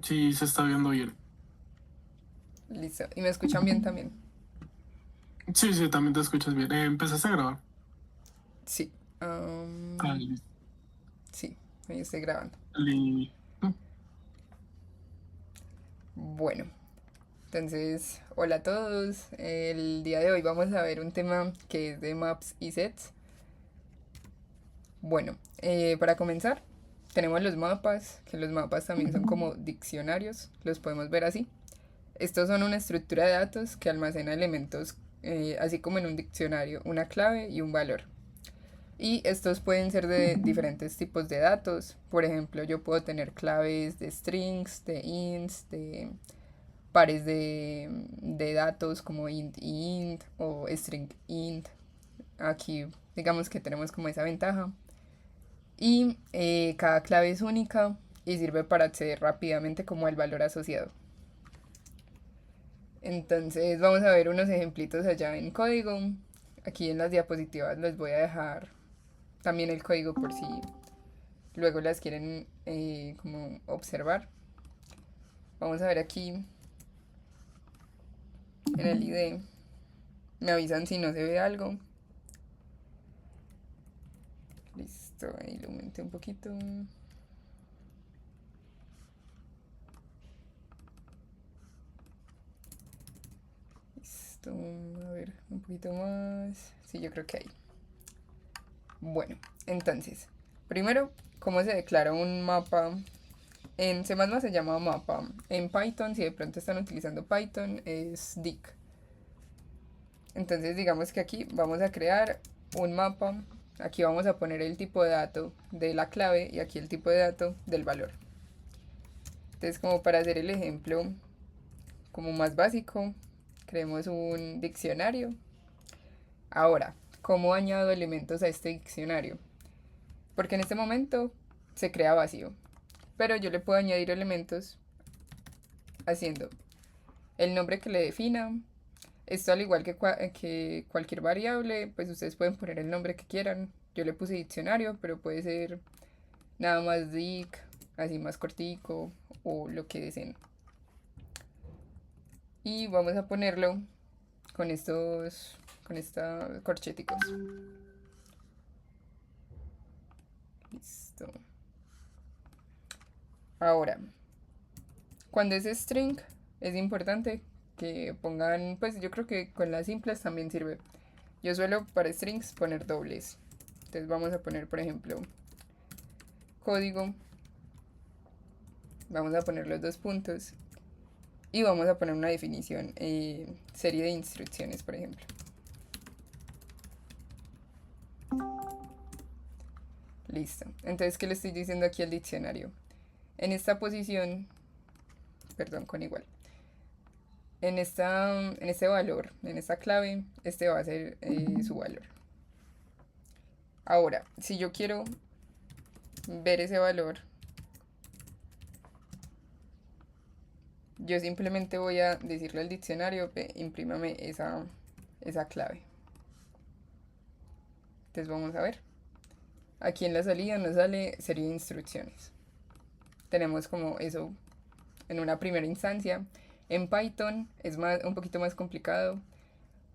Sí, se está viendo bien. Listo. ¿Y me escuchan bien también? Sí, sí, también te escuchas bien. ¿Empezaste a grabar? Sí. Ah, Am, listo. sí, ahí estoy grabando. Listo. Bueno, entonces, hola a todos. El día de hoy vamos a ver un tema que es de maps y sets. Bueno, para comenzar, tenemos los mapas, que los mapas también son como diccionarios, los podemos ver así. Estos son una estructura de datos que almacena elementos, así como en un diccionario, una clave y un valor. Y estos pueden ser de diferentes tipos de datos. Por ejemplo, yo puedo tener claves de strings, de ints, de pares de datos como int int o string int. Aquí digamos que tenemos como esa ventaja. Y cada clave es única y sirve para acceder rápidamente como al valor asociado. Entonces vamos a ver unos ejemplitos allá en código. Aquí en las diapositivas les voy a dejar también el código por si luego las quieren como observar. Vamos a ver aquí en el ID. Me avisan si no se ve algo. Listo, ahí lo aumenté un poquito. Listo, a ver, un poquito más. Sí, yo creo que ahí. Bueno, entonces, primero, ¿cómo se declara un mapa? En C++ se llama mapa. En Python, si de pronto están utilizando Python, es dict. Entonces, digamos que aquí vamos a crear un mapa. Aquí vamos a poner el tipo de dato de la clave y aquí el tipo de dato del valor. Entonces, como para hacer el ejemplo como más básico, creemos un diccionario. Ahora, ¿cómo añado elementos a este diccionario? Porque en este momento se crea vacío, pero yo le puedo añadir elementos haciendo el nombre que le defina. Esto al igual que cualquier variable, pues ustedes pueden poner el nombre que quieran. Yo le puse diccionario, pero puede ser nada más dic, así más cortico o lo que deseen. Y vamos a ponerlo con estos corcheticos. Listo. Ahora, cuando es string, es importante que pongan, pues yo creo que con las simples también sirve. Yo suelo para strings poner dobles. Entonces vamos a poner, por ejemplo, código. Vamos a poner los dos puntos. Y vamos a poner una definición, serie de instrucciones, por ejemplo. Listo. Entonces, ¿qué le estoy diciendo aquí al diccionario? En esta posición, perdón, con igual. En este valor, en esta clave, este va a ser su valor. Ahora, si yo quiero ver ese valor, yo simplemente voy a decirle al diccionario, imprímame esa clave. Entonces vamos a ver. Aquí en la salida nos sale serie de instrucciones. Tenemos como eso en una primera instancia. En Python es un poquito más complicado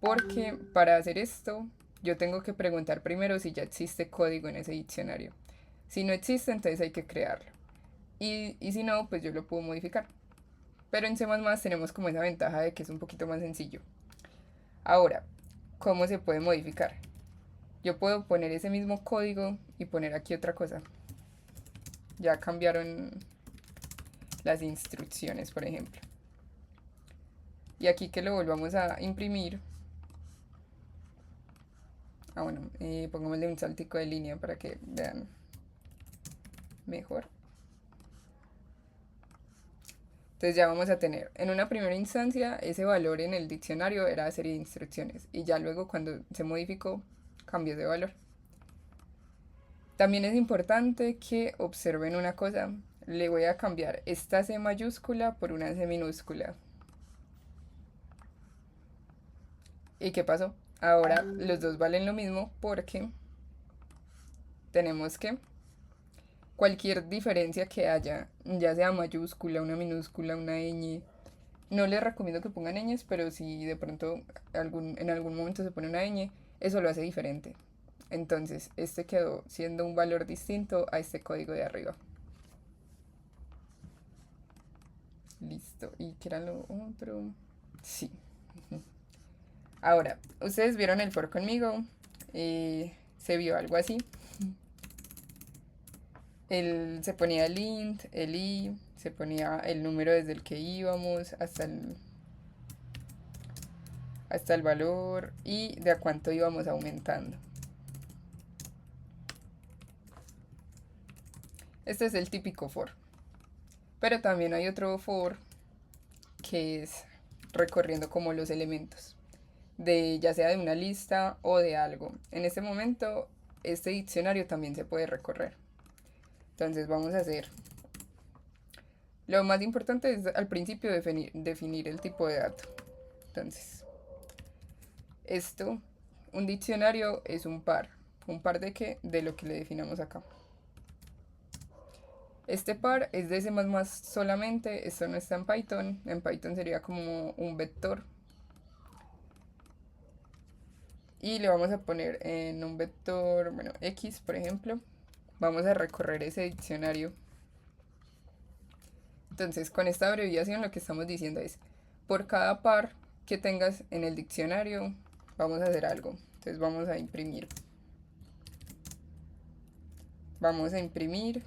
porque para hacer esto yo tengo que preguntar primero si ya existe código en ese diccionario. Si no existe, entonces hay que crearlo. Y si no, pues yo lo puedo modificar. Pero en C++ tenemos como esa ventaja de que es un poquito más sencillo. Ahora, ¿cómo se puede modificar? Yo puedo poner ese mismo código y poner aquí otra cosa. Ya cambiaron las instrucciones, por ejemplo. Y aquí que lo volvamos a imprimir. Ah, bueno, pongámosle un saltico de línea para que vean mejor. Entonces ya vamos a tener, en una primera instancia, ese valor en el diccionario era serie de instrucciones. Y ya luego cuando se modificó, cambió de valor. También es importante que observen una cosa. Le voy a cambiar esta C mayúscula por una C minúscula. ¿Y qué pasó? Ahora los dos valen lo mismo porque tenemos que cualquier diferencia que haya, ya sea mayúscula, una minúscula, una ñ, no les recomiendo que pongan ñes, pero si de pronto en algún momento se pone una ñ, eso lo hace diferente. Entonces, este quedó siendo un valor distinto a este código de arriba. Listo. ¿Y qué era lo otro? Sí. Ahora, ustedes vieron el for conmigo. Se vio algo así. Se ponía el int, el i, se ponía el número desde el que íbamos hasta el valor y de a cuánto íbamos aumentando. Este es el típico for. Pero también hay otro for que es recorriendo como los elementos, ya sea de una lista o de algo. En este momento, este diccionario también se puede recorrer. Entonces vamos a hacer. Lo más importante es al principio definir el tipo de dato. Entonces, un diccionario es un par. ¿Un par de qué? De lo que le definamos acá. Este par es de C++ solamente, esto no está en Python. En Python sería como un vector. Y le vamos a poner en un vector, bueno, X, por ejemplo. Vamos a recorrer ese diccionario. Entonces, con esta abreviación lo que estamos diciendo es, por cada par que tengas en el diccionario, vamos a hacer algo. Entonces vamos a imprimir. Vamos a imprimir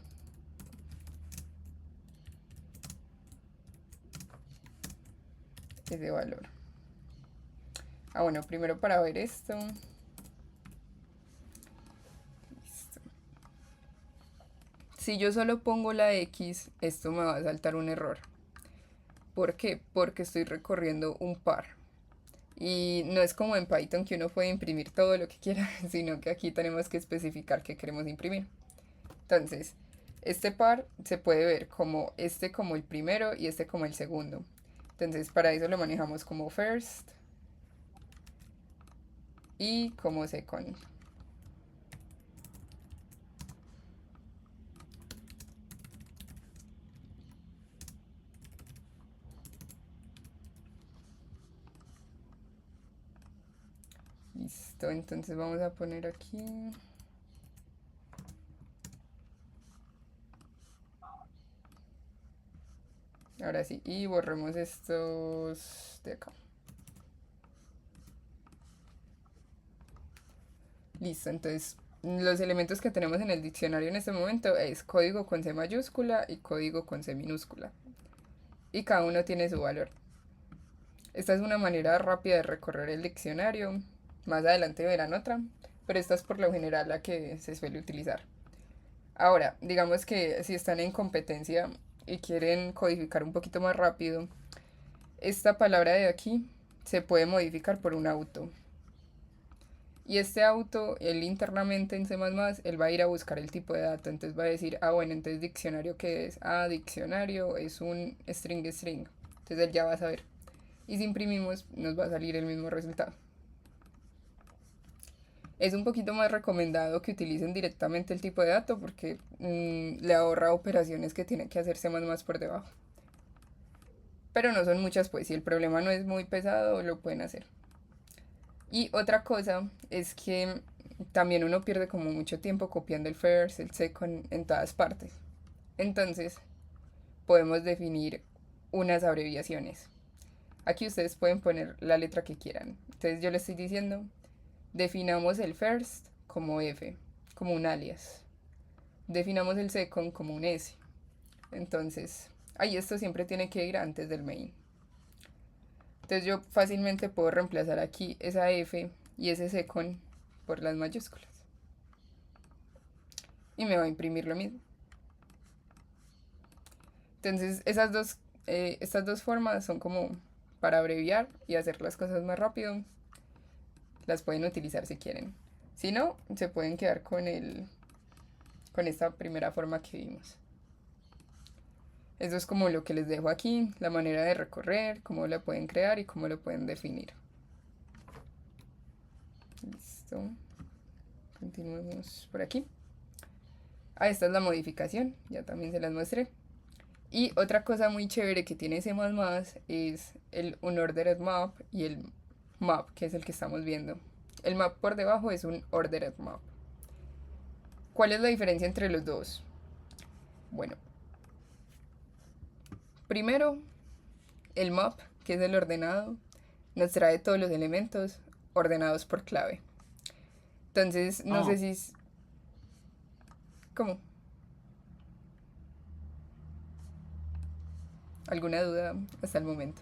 ese valor. Bueno, primero para ver esto. Listo. Si yo solo pongo la X, esto me va a saltar un error. ¿Por qué? Porque estoy recorriendo un par. Y no es como en Python que uno puede imprimir todo lo que quiera, sino que aquí tenemos que especificar qué queremos imprimir. Entonces, este par se puede ver como este como el primero y este como el segundo. Entonces, para eso lo manejamos como first y como second. Listo, entonces vamos a poner aquí. Ahora sí, y borremos estos de acá. Listo, entonces los elementos que tenemos en el diccionario en este momento es código con C mayúscula y código con C minúscula. Y cada uno tiene su valor. Esta es una manera rápida de recorrer el diccionario. Más adelante verán otra, pero esta es por lo general la que se suele utilizar. Ahora, digamos que si están en competencia y quieren codificar un poquito más rápido, esta palabra de aquí se puede modificar por un auto. Y este auto, él internamente en C++, él va a ir a buscar el tipo de dato. Entonces va a decir, bueno, entonces diccionario, ¿qué es? Diccionario es un string. Entonces él ya va a saber. Y si imprimimos, nos va a salir el mismo resultado. Es un poquito más recomendado que utilicen directamente el tipo de dato porque le ahorra operaciones que tiene que hacerse más por debajo. Pero no son muchas, pues si el problema no es muy pesado, lo pueden hacer. Y otra cosa es que también uno pierde como mucho tiempo copiando el first, el second en todas partes. Entonces, podemos definir unas abreviaciones. Aquí ustedes pueden poner la letra que quieran. Entonces yo les estoy diciendo, definamos el first como F, como un alias. Definamos el second como un S. Entonces, ahí esto siempre tiene que ir antes del main. Entonces yo fácilmente puedo reemplazar aquí esa F y ese second por las mayúsculas. Y me va a imprimir lo mismo. Entonces estas dos formas son como para abreviar y hacer las cosas más rápido. Las pueden utilizar si quieren. Si no, se pueden quedar con esta primera forma que vimos. Eso es como lo que les dejo aquí, la manera de recorrer, cómo la pueden crear y cómo lo pueden definir. Listo. Continuemos por aquí. Esta es la modificación, ya también se las mostré. Y otra cosa muy chévere que tiene C++ es el unordered map y el map, que es el que estamos viendo. El map por debajo es un ordered map. ¿Cuál es la diferencia entre los dos? Bueno, primero, el map, que es el ordenado, nos trae todos los elementos ordenados por clave. Entonces, no sé Oh, si... ¿Cómo? ¿Alguna duda hasta el momento?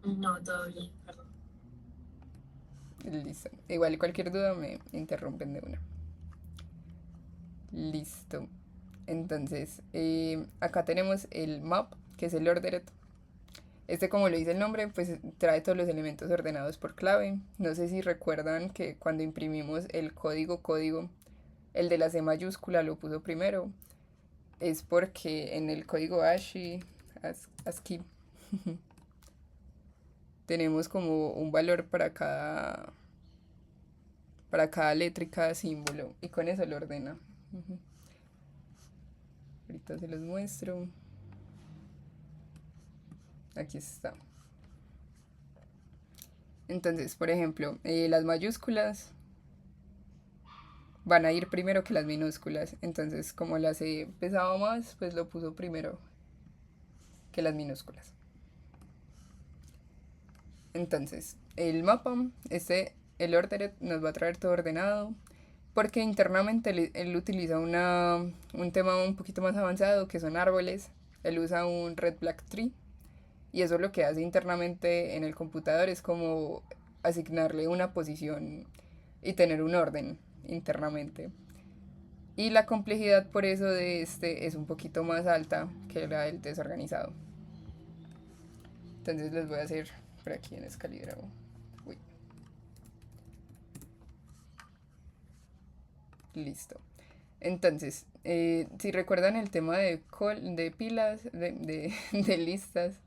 no, todo bien, perdón. Listo. Igual cualquier duda me interrumpen de una. Listo. Entonces, acá tenemos el map, que es el ordered. Este, como lo dice el nombre, pues trae todos los elementos ordenados por clave. No sé si recuerdan que cuando imprimimos el código, el de la C mayúscula lo puso primero. Es porque en el código ASCII, tenemos como un valor para cada letra y cada símbolo. Y con eso lo ordena. Ahorita se los muestro. Aquí está. Entonces, por ejemplo, las mayúsculas van a ir primero que las minúsculas. Entonces, como las he pesado más, pues lo puso primero que las minúsculas. Entonces, el mapa, el ordered, nos va a traer todo ordenado. Porque internamente él utiliza un tema un poquito más avanzado, que son árboles. Él usa un red black tree. Y eso lo que hace internamente en el computador es como asignarle una posición y tener un orden internamente. Y la complejidad por eso de este es un poquito más alta que la del desorganizado. Entonces les voy a hacer por aquí en escaligramo. Uy, listo. Entonces, si recuerdan el tema de pilas, de listas,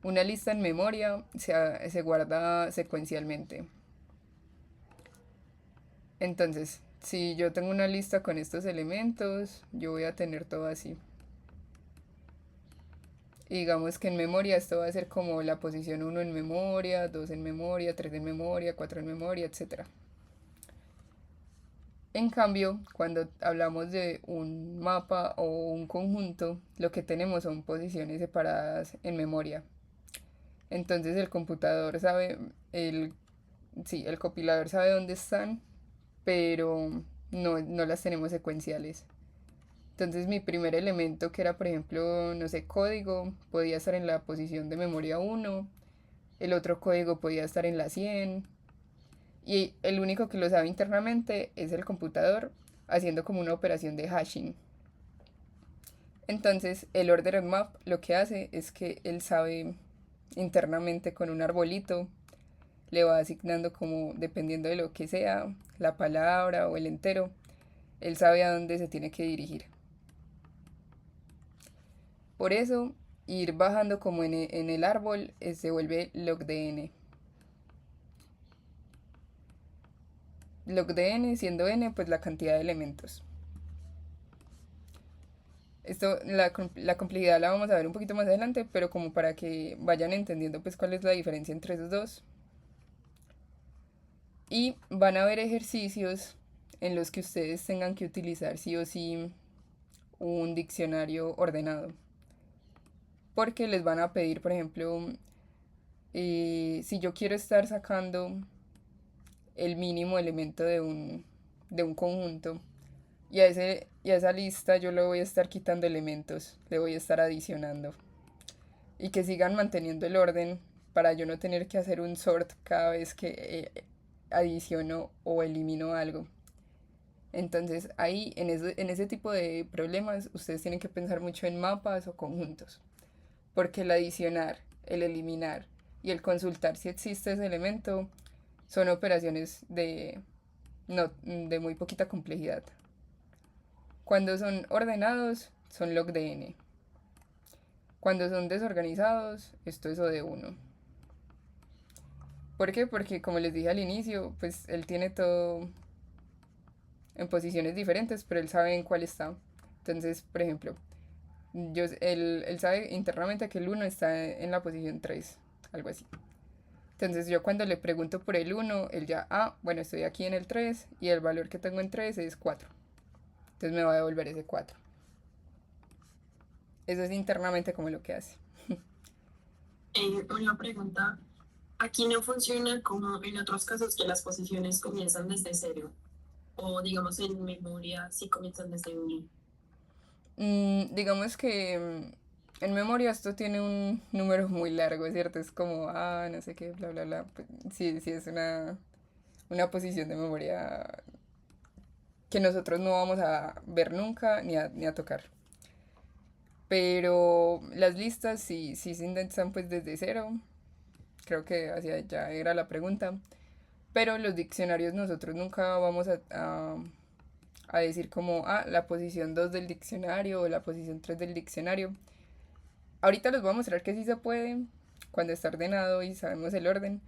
una lista en memoria se guarda secuencialmente. Entonces, si yo tengo una lista con estos elementos, yo voy a tener todo así. Y digamos que en memoria esto va a ser como la posición 1 en memoria, 2 en memoria, 3 en memoria, 4 en memoria, etc. En cambio, cuando hablamos de un mapa o un conjunto, lo que tenemos son posiciones separadas en memoria. Entonces el computador sabe, sí, el compilador sabe dónde están, pero no las tenemos secuenciales. Entonces mi primer elemento, que era por ejemplo, no sé, código, podía estar en la posición de memoria 1, el otro código podía estar en la 100, y el único que lo sabe internamente es el computador, haciendo como una operación de hashing. Entonces el ordered map lo que hace es que él sabe internamente con un arbolito, le va asignando como, dependiendo de lo que sea, la palabra o el entero, él sabe a dónde se tiene que dirigir. Por eso, ir bajando como en el árbol se vuelve log de n. Log de n siendo n pues la cantidad de elementos. Esto, la complejidad la vamos a ver un poquito más adelante, pero como para que vayan entendiendo pues cuál es la diferencia entre esos dos. Y van a haber ejercicios en los que ustedes tengan que utilizar sí o sí un diccionario ordenado. Porque les van a pedir, por ejemplo, si yo quiero estar sacando el mínimo elemento de un conjunto, y a esa lista yo le voy a estar quitando elementos, le voy a estar adicionando. Y que sigan manteniendo el orden para yo no tener que hacer un sort cada vez que adiciono o elimino algo. Entonces ahí en ese tipo de problemas ustedes tienen que pensar mucho en mapas o conjuntos. Porque el adicionar, el eliminar y el consultar si existe ese elemento son operaciones de muy poquita complejidad. Cuando son ordenados, son log de n. Cuando son desorganizados, esto es O de 1. ¿Por qué? Porque como les dije al inicio, pues él tiene todo en posiciones diferentes, pero él sabe en cuál está. Entonces, por ejemplo, él sabe internamente que el uno está en la posición 3, algo así. Entonces yo cuando le pregunto por el uno, él ya, bueno, estoy aquí en el 3 y el valor que tengo en 3 es 4. Entonces me va a devolver ese 4. Eso es internamente como lo que hace. Una pregunta. Aquí no funciona como en otros casos que las posiciones comienzan desde cero. O digamos en memoria sí comienzan desde uno. Digamos que en memoria esto tiene un número muy largo, ¿cierto? Es como, no sé qué, bla, bla, bla. Pues, sí, sí, es una posición de memoria que nosotros no vamos a ver nunca ni a tocar. Pero las listas sí se indexan pues desde cero. Creo que hacia ya era la pregunta. Pero los diccionarios nosotros nunca vamos a decir como, la posición 2 del diccionario o la posición 3 del diccionario. Ahorita les voy a mostrar que sí se puede cuando está ordenado y sabemos el orden.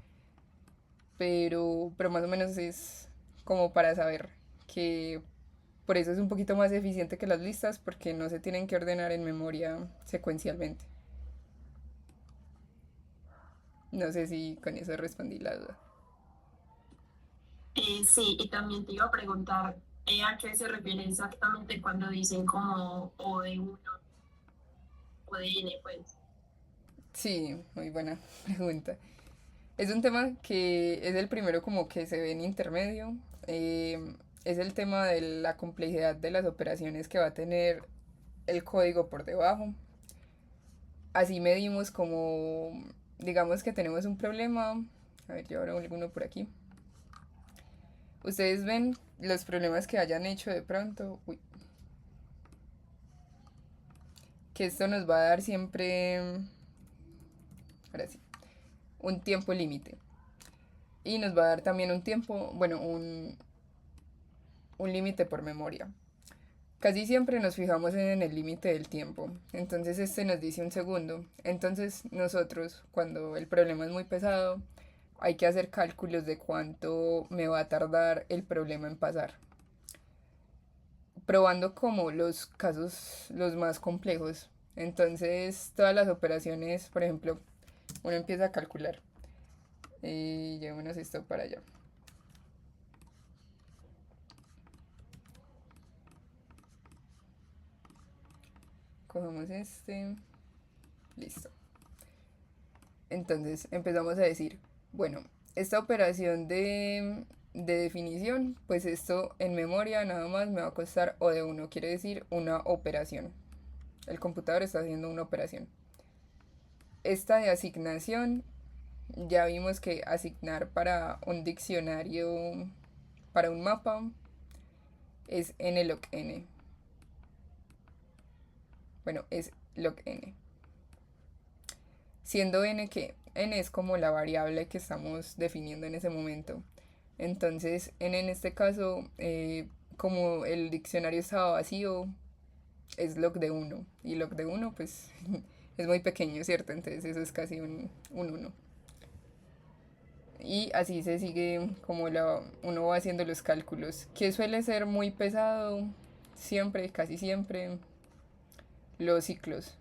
Pero más o menos es como para saber que por eso es un poquito más eficiente que las listas porque no se tienen que ordenar en memoria secuencialmente. No sé si con eso respondí la duda. Sí, y también te iba a preguntar a qué se refiere exactamente cuando dicen como o de uno o de n, pues. Sí, muy buena pregunta. Es un tema que es el primero como que se ve en intermedio. Es el tema de la complejidad de las operaciones que va a tener el código por debajo. Así medimos como, digamos que tenemos un problema. A ver, yo ahora alguno por aquí. Ustedes ven los problemas que hayan hecho de pronto. Uy, que esto nos va a dar siempre, ahora sí, un tiempo límite. Y nos va a dar también un tiempo, bueno, un límite por memoria. Casi siempre nos fijamos en el límite del tiempo, entonces este nos dice un segundo. Entonces nosotros, cuando el problema es muy pesado, hay que hacer cálculos de cuánto me va a tardar el problema en pasar. Probando como los casos los más complejos. Entonces todas las operaciones, por ejemplo, uno empieza a calcular. Llevémonos esto para allá. Cogemos este. Listo. Entonces empezamos a decir, bueno, esta operación de definición, pues esto en memoria nada más me va a costar O de 1, quiere decir una operación. El computador está haciendo una operación. Esta de asignación, ya vimos que asignar para un diccionario, para un mapa, es n log n. Bueno, es log n. Siendo n que n es como la variable que estamos definiendo en ese momento. Entonces, n en este caso, como el diccionario estaba vacío, es log de 1. Y log de 1, pues, es muy pequeño, ¿cierto? Entonces, eso es casi un 1. Y así se sigue como uno va haciendo los cálculos. Que suele ser muy pesado, siempre, casi siempre, los ciclos.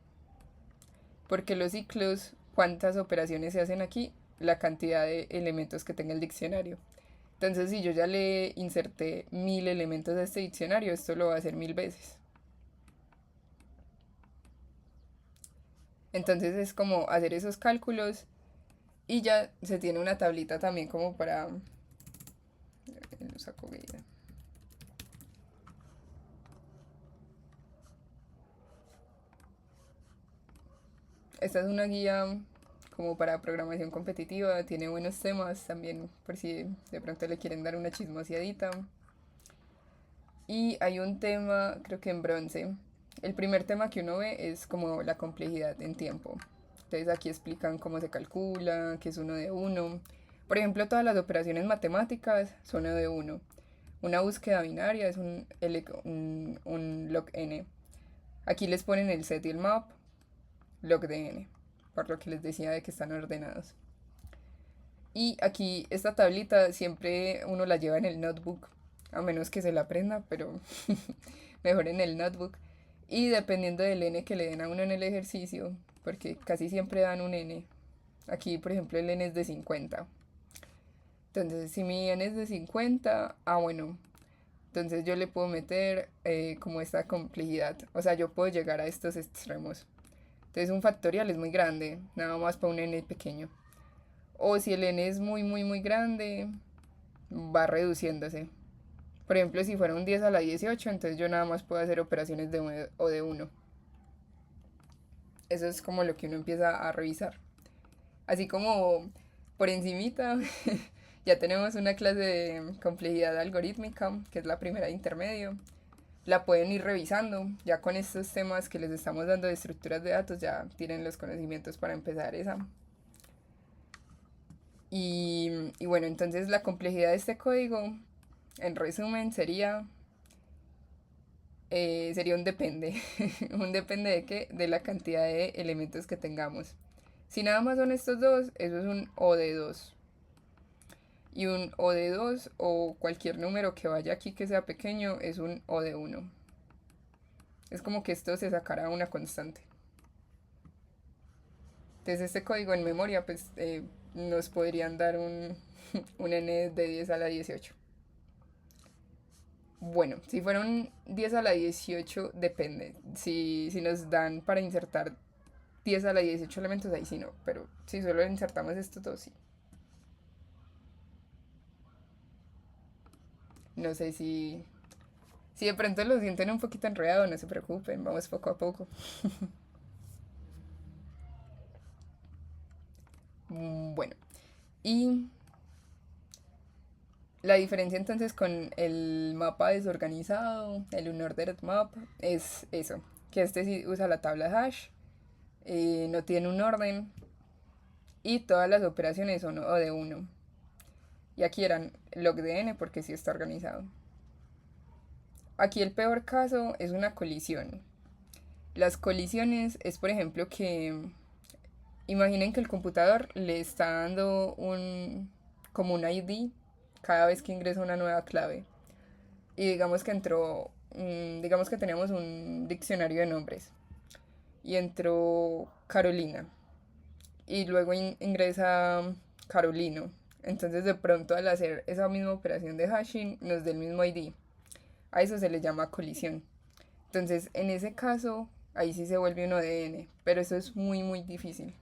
Porque los ciclos, ¿cuántas operaciones se hacen aquí? La cantidad de elementos que tenga el diccionario. Entonces, si yo ya le inserté 1000 elementos a este diccionario, esto lo va a hacer 1000 veces. Entonces es como hacer esos cálculos y ya se tiene una tablita también como para... Lo saco bien. Esta es una guía como para programación competitiva, tiene buenos temas también por si de pronto le quieren dar una chismoseadita. Y hay un tema, creo que en bronce. El primer tema que uno ve es como la complejidad en tiempo. Entonces aquí explican cómo se calcula, qué es uno de uno. Por ejemplo, todas las operaciones matemáticas son uno de uno. Una búsqueda binaria es un log n. Aquí les ponen el set y el map, log de n, por lo que les decía de que están ordenados. Y aquí esta tablita siempre uno la lleva en el notebook, a menos que se la aprenda, pero mejor en el notebook. Y dependiendo del n que le den a uno en el ejercicio, porque casi siempre dan un n. Aquí, por ejemplo, el n es de 50. Entonces, si mi n es de 50, bueno, entonces yo le puedo meter como esta complejidad. O sea, yo puedo llegar a estos extremos. Entonces un factorial es muy grande, nada más para un n pequeño. O si el n es muy, muy, muy grande, va reduciéndose. Por ejemplo, si fuera un 10 a la 18, entonces yo nada más puedo hacer operaciones de 1. Eso es como lo que uno empieza a revisar. Así como por encimita, ya tenemos una clase de complejidad algorítmica, que es la primera de intermedio. La pueden ir revisando, ya con estos temas que les estamos dando de estructuras de datos, ya tienen los conocimientos para empezar esa. Y bueno, entonces la complejidad de este código, en resumen, sería un depende. ¿Un depende de qué? De la cantidad de elementos que tengamos. Si nada más son estos dos, eso es un O de 2. Y un O de 2 o cualquier número que vaya aquí que sea pequeño es un O de 1. Es como que esto se sacara una constante. Entonces este código en memoria pues nos podrían dar un n de 10 a la 18. Bueno, si fuera un 10 a la 18 depende. Si nos dan para insertar 10 a la 18 elementos, ahí sí no. Pero si solo insertamos estos dos, sí. No sé si de pronto lo sienten un poquito enredado, no se preocupen, vamos poco a poco. Bueno, y la diferencia entonces con el mapa desorganizado, el unordered map, es eso, que este sí usa la tabla hash, no tiene un orden y todas las operaciones son O de 1. Y aquí eran log de n porque sí está organizado. Aquí el peor caso es una colisión. Las colisiones es, por ejemplo, que imaginen que el computador le está dando como un ID cada vez que ingresa una nueva clave. Y digamos que digamos que teníamos un diccionario de nombres. Y entró Carolina. Y luego ingresa Carolino. Entonces de pronto al hacer esa misma operación de hashing nos da el mismo ID. A eso se le llama colisión. Entonces en ese caso ahí sí se vuelve uno de n. Pero eso es muy muy difícil.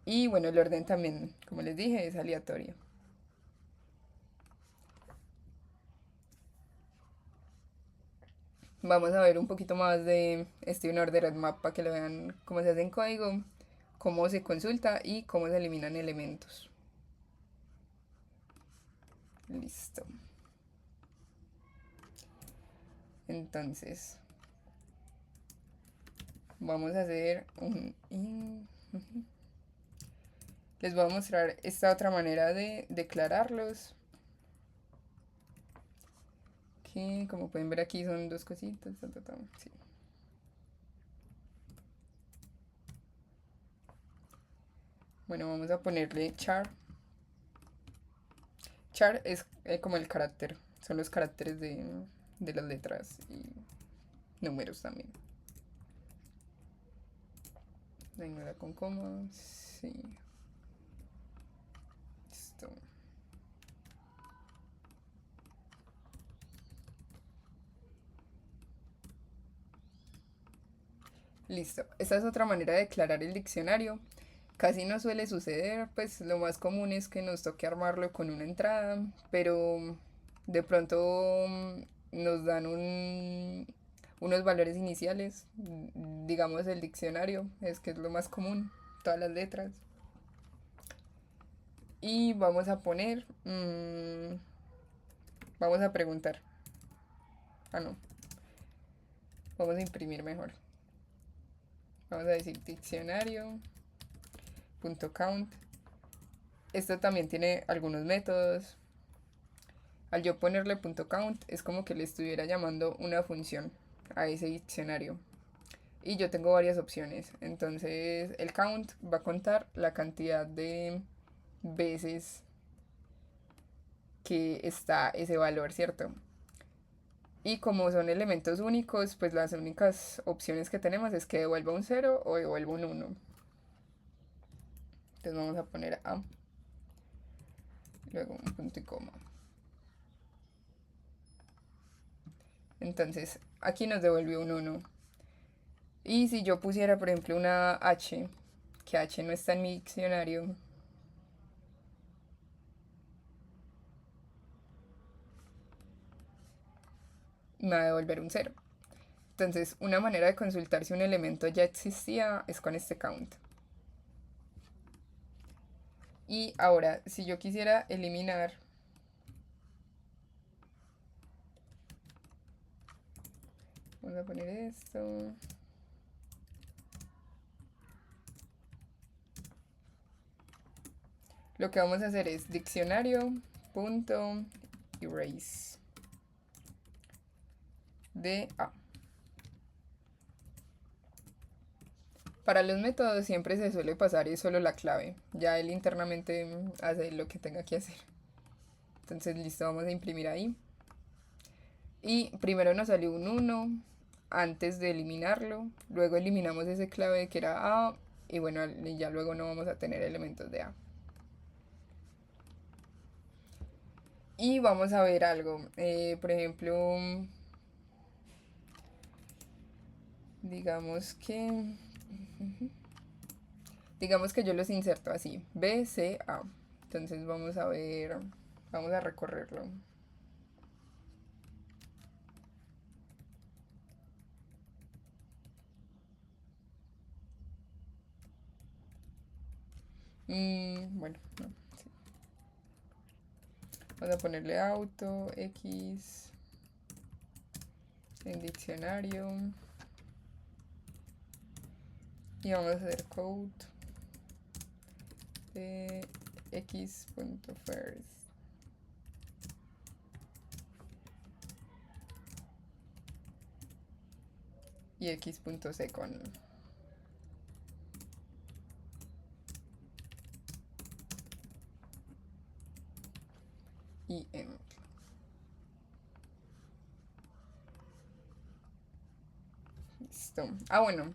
Y bueno, el orden también, como les dije, es aleatorio. Vamos a ver un poquito más de este unordered map para que lo vean cómo se hace en código, cómo se consulta y cómo se eliminan elementos. Listo. Entonces, vamos a hacer les voy a mostrar esta otra manera de declararlos. Que como pueden ver aquí son dos cositas. Sí. Bueno, vamos a ponerle char. Char es como el carácter. Son los caracteres de las letras y números también. La ignora con comas. Sí. Listo. Listo. Esta es otra manera de declarar el diccionario. Casi no suele suceder, pues lo más común es que nos toque armarlo con una entrada, pero de pronto nos dan unos valores iniciales, digamos el diccionario, es que es lo más común, todas las letras. Y vamos a poner, vamos a preguntar. No, vamos a imprimir mejor. Vamos a decir diccionario. .count. Esto también tiene algunos métodos. Al yo ponerle .count es como que le estuviera llamando una función a ese diccionario. Y yo tengo varias opciones. Entonces el count va a contar la cantidad de veces que está ese valor, ¿cierto? Y como son elementos únicos, pues las únicas opciones que tenemos es que devuelva un 0 o devuelva un 1. Entonces vamos a poner A, luego un punto y coma. Entonces aquí nos devolvió un 1. Y si yo pusiera, por ejemplo, una H, que H no está en mi diccionario, me va a devolver un 0. Entonces, una manera de consultar si un elemento ya existía es con este count. Y ahora, si yo quisiera eliminar vamos a poner esto. Lo que vamos a hacer es diccionario.erase de A. Para los métodos siempre se suele pasar es solo la clave. Ya él internamente hace lo que tenga que hacer. Entonces, listo, vamos a imprimir ahí. Y primero nos salió un 1 antes de eliminarlo. Luego eliminamos ese clave que era A. Y bueno, ya luego no vamos a tener elementos de A. Y vamos a ver algo. Por ejemplo, digamos que yo los inserto así, B, C, A. Entonces vamos a ver, vamos a recorrerlo. Bueno, no, sí. Vamos a ponerle auto, X, en diccionario. Y vamos a hacer code de x.first. Y x.second. Y M. Listo. Ah, bueno.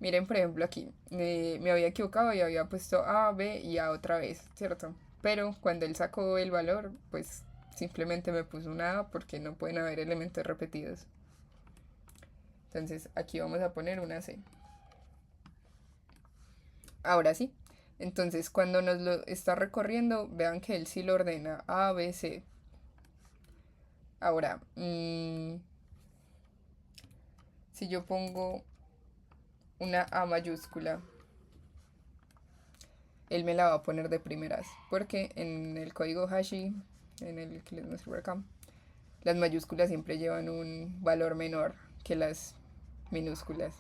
Miren, por ejemplo, aquí. Me había equivocado y había puesto A, B y A otra vez, ¿cierto? Pero cuando él sacó el valor, pues simplemente me puso una A porque no pueden haber elementos repetidos. Entonces aquí vamos a poner una C. Ahora sí. Entonces cuando nos lo está recorriendo, vean que él sí lo ordena A, B, C. Ahora, si yo pongo una A mayúscula, él me la va a poner de primeras, porque en el código Hashi, en el que les muestro acá, las mayúsculas siempre llevan un valor menor que las minúsculas.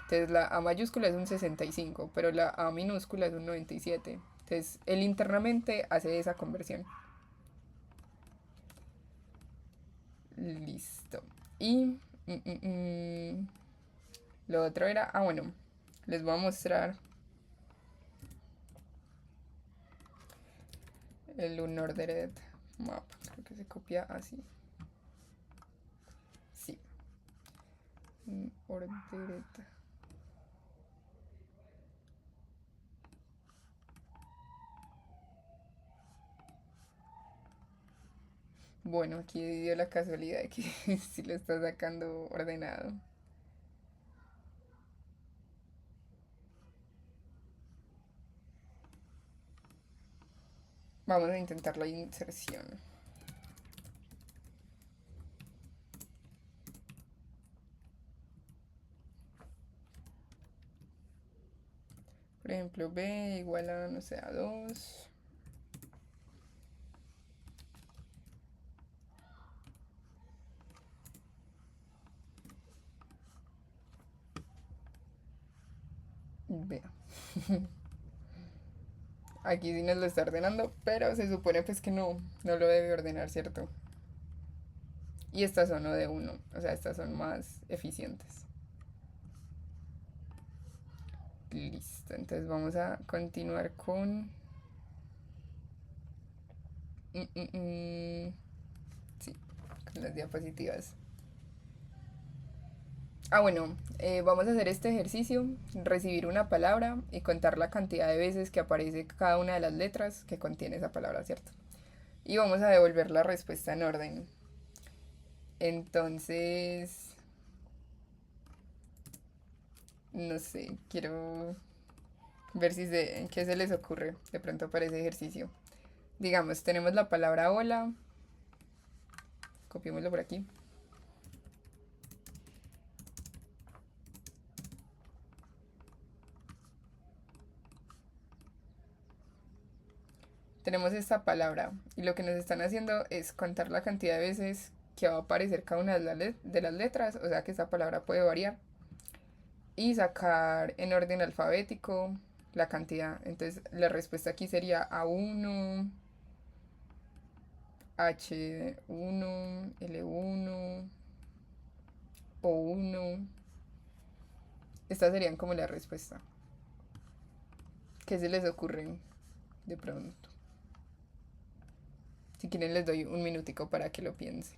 Entonces la A mayúscula es un 65, pero la A minúscula es un 97. Entonces él internamente hace esa conversión. Listo. Y lo otro era, bueno, les voy a mostrar el unordered map. Creo que se copia así. Sí. Unordered. Bueno, aquí dio la casualidad de que sí lo está sacando ordenado. Vamos a intentar la inserción. Por ejemplo, B igual a, no sé, a 2. Vea. Aquí sí nos lo está ordenando, pero se supone pues que no lo debe ordenar, ¿cierto? Y estas son no de 1, o sea, estas son más eficientes. Listo, entonces vamos a continuar con Sí, con las diapositivas. Bueno, vamos a hacer este ejercicio, recibir una palabra y contar la cantidad de veces que aparece cada una de las letras que contiene esa palabra, ¿cierto? Y vamos a devolver la respuesta en orden. Entonces, no sé, quiero ver si en qué se les ocurre de pronto para ese ejercicio. Digamos, tenemos la palabra hola, copiémoslo por aquí. Tenemos esta palabra y lo que nos están haciendo es contar la cantidad de veces que va a aparecer cada una de las letras, o sea que esta palabra puede variar, y sacar en orden alfabético la cantidad. Entonces la respuesta aquí sería A1, H1, L1, O1. Estas serían como la respuesta. ¿Qué se les ocurre de pronto? Si quieren les doy un minutico para que lo piensen.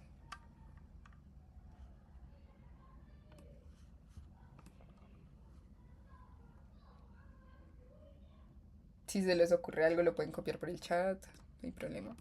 Si se les ocurre algo lo pueden copiar por el chat, no hay problema.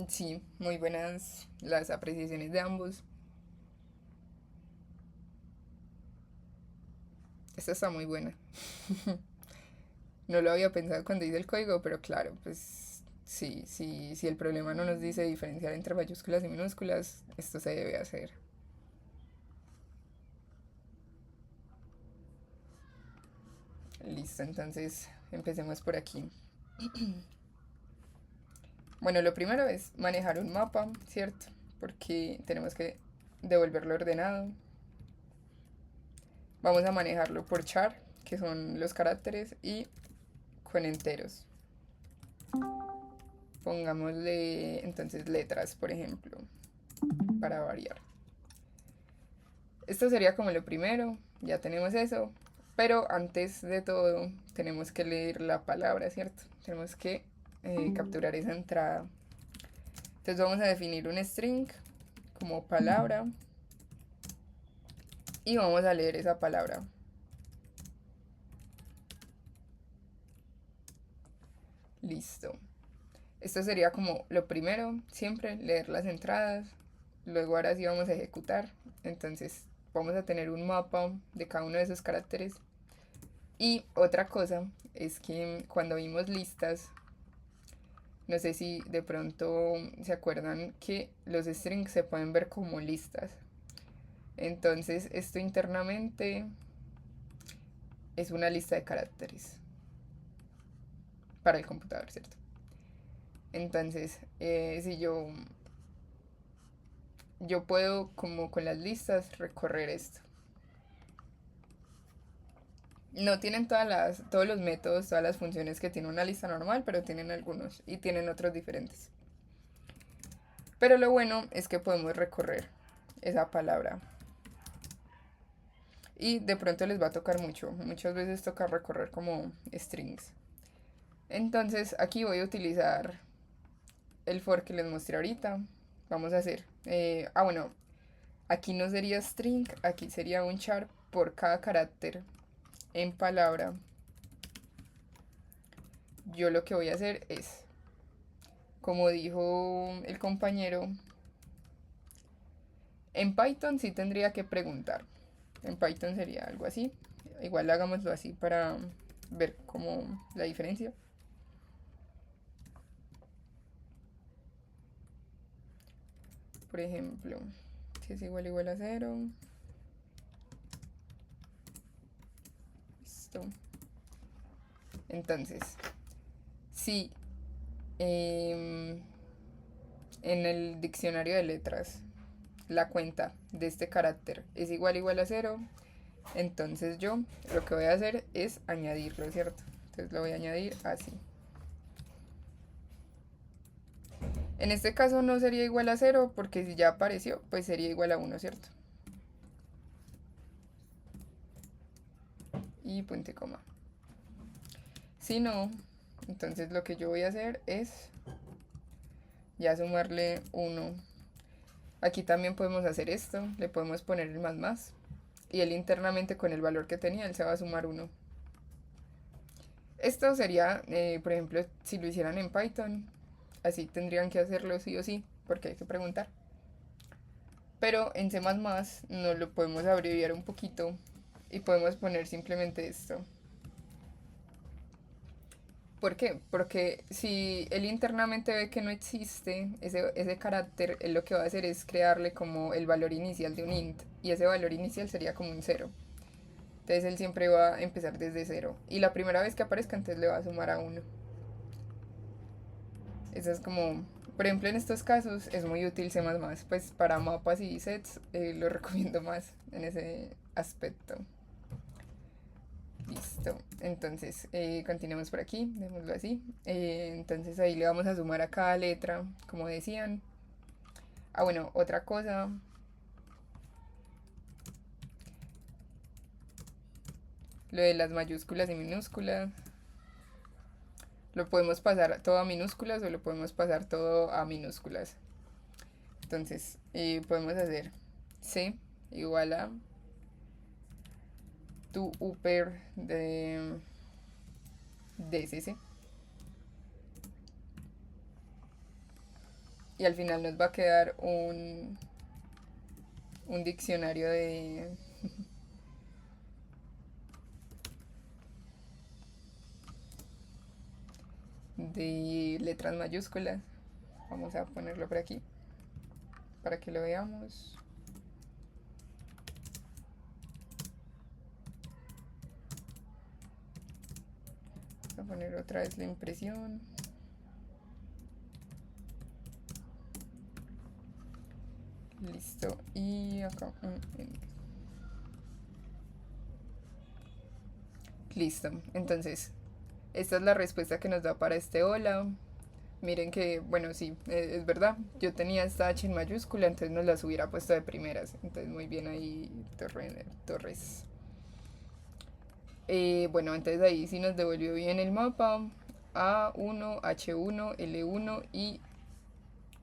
Sí, muy buenas las apreciaciones de ambos. Esta está muy buena. No lo había pensado cuando hice el código, pero claro, pues sí, si el problema no nos dice diferenciar entre mayúsculas y minúsculas, esto se debe hacer. Listo, entonces empecemos por aquí. Bueno, lo primero es manejar un mapa, ¿cierto? Porque tenemos que devolverlo ordenado. Vamos a manejarlo por char, que son los caracteres, y con enteros. Pongámosle entonces letras, por ejemplo, para variar. Esto sería como lo primero, ya tenemos eso, pero antes de todo tenemos que leer la palabra, ¿cierto? Tenemos que capturar esa entrada. Entonces vamos a definir un string como palabra y vamos a leer esa palabra. Listo. Esto sería como lo primero, siempre leer las entradas. Luego ahora sí vamos a ejecutar. Entonces vamos a tener un mapa de cada uno de esos caracteres. Y otra cosa es que cuando vimos listas, no sé si de pronto se acuerdan que los strings se pueden ver como listas. Entonces esto internamente es una lista de caracteres para el computador, ¿cierto? Entonces, si yo puedo como con las listas recorrer esto. No tienen todos los métodos, todas las funciones que tiene una lista normal, pero tienen algunos y tienen otros diferentes. Pero lo bueno es que podemos recorrer esa palabra. Y de pronto les va a tocar mucho. Muchas veces toca recorrer como strings. Entonces aquí voy a utilizar el for que les mostré ahorita. Vamos a hacer... bueno, aquí no sería string, aquí sería un char por cada carácter en palabra. Yo lo que voy a hacer es, como dijo el compañero, en Python sí tendría que preguntar. En Python sería algo así. Igual hagámoslo así para ver cómo la diferencia. Por ejemplo, si es igual a 0. Listo. Entonces, si en el diccionario de letras la cuenta de este carácter es igual a 0, entonces yo lo que voy a hacer es añadirlo, ¿cierto? Entonces lo voy a añadir así. En este caso no sería igual a 0 porque si ya apareció, pues sería igual a 1, ¿cierto? Y punto y coma. Si no, entonces lo que yo voy a hacer es ya sumarle 1. Aquí también podemos hacer esto, le podemos poner el más. Y él internamente con el valor que tenía, él se va a sumar 1. Esto sería, por ejemplo, si lo hicieran en Python, así tendrían que hacerlo sí o sí, porque hay que preguntar. Pero en C++ nos lo podemos abreviar un poquito y podemos poner simplemente esto. ¿Por qué? Porque si él internamente ve que no existe ese carácter, él lo que va a hacer es crearle como el valor inicial de un int. Y ese valor inicial sería como un 0. Entonces él siempre va a empezar desde 0. Y la primera vez que aparezca, entonces le va a sumar a 1. Eso es como, por ejemplo, en estos casos es muy útil C++. Pues para mapas y sets lo recomiendo más en ese aspecto. Listo, entonces continuemos por aquí, démoslo así. Entonces ahí le vamos a sumar a cada letra, como decían. Bueno, otra cosa. Lo de las mayúsculas y minúsculas. Lo podemos pasar todo a minúsculas o lo podemos pasar todo a minúsculas. Entonces podemos hacer C igual a tu upper de DSC. Y al final nos va a quedar un diccionario de letras mayúsculas. Vamos a ponerlo por aquí para que lo veamos. Vamos a poner otra vez la impresión. Listo. Y acá. Listo. Entonces, esta es la respuesta que nos da para este hola. Miren que, bueno, sí, es verdad. Yo tenía esta H en mayúscula, entonces nos las hubiera puesto de primeras. Entonces, muy bien ahí, Torres. Bueno, entonces ahí sí nos devolvió bien el mapa. A1, H1, L1 y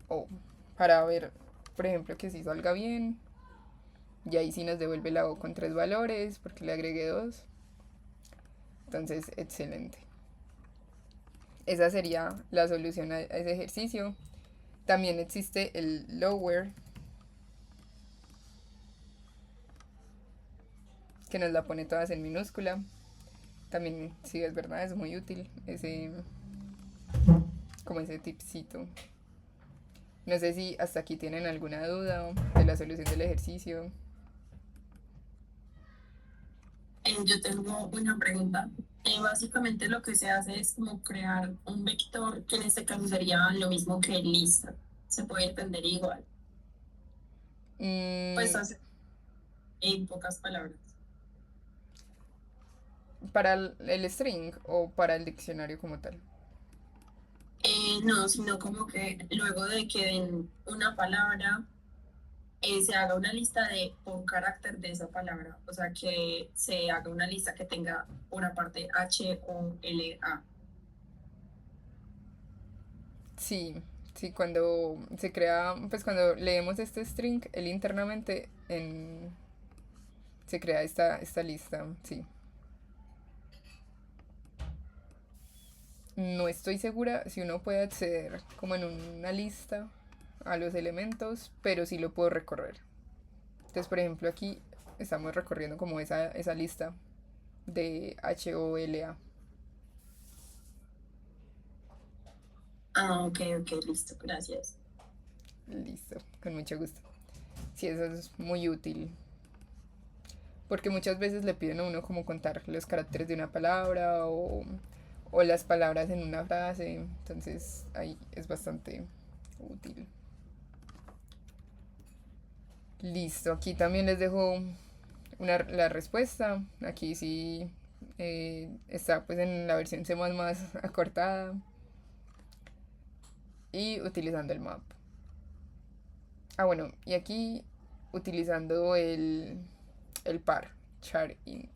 O. Para ver, por ejemplo, que sí salga bien. Y ahí sí nos devuelve la O con 3 valores, porque le agregué 2. Entonces, excelente. Esa sería la solución a ese ejercicio. También existe el lower, que nos la pone todas en minúscula. También, sí, es verdad, es muy útil como ese tipcito. No sé si hasta aquí tienen alguna duda de la solución del ejercicio. Yo tengo una pregunta. Básicamente lo que se hace es como crear un vector, que en este caso sería lo mismo que lista. Se puede entender igual. Pues hace en pocas palabras. ¿Para el string o para el diccionario como tal? No, sino como que luego de que den una palabra, se haga una lista de por carácter de esa palabra. O sea, que se haga una lista que tenga una parte H o L A. Sí, sí, cuando se crea, pues cuando leemos este string, él internamente se crea esta lista, sí. No estoy segura si uno puede acceder como en una lista a los elementos, pero sí lo puedo recorrer. Entonces, por ejemplo, aquí estamos recorriendo como esa lista de HOLA. Ah, ok, ok, listo, gracias. Listo, con mucho gusto. Sí, eso es muy útil. Porque muchas veces le piden a uno como contar los caracteres de una palabra o las palabras en una frase. Entonces ahí es bastante útil. Listo, aquí también les dejo la respuesta. Aquí sí está pues en la versión C++ acortada y utilizando el map. Ah, bueno, y aquí utilizando el par, char int.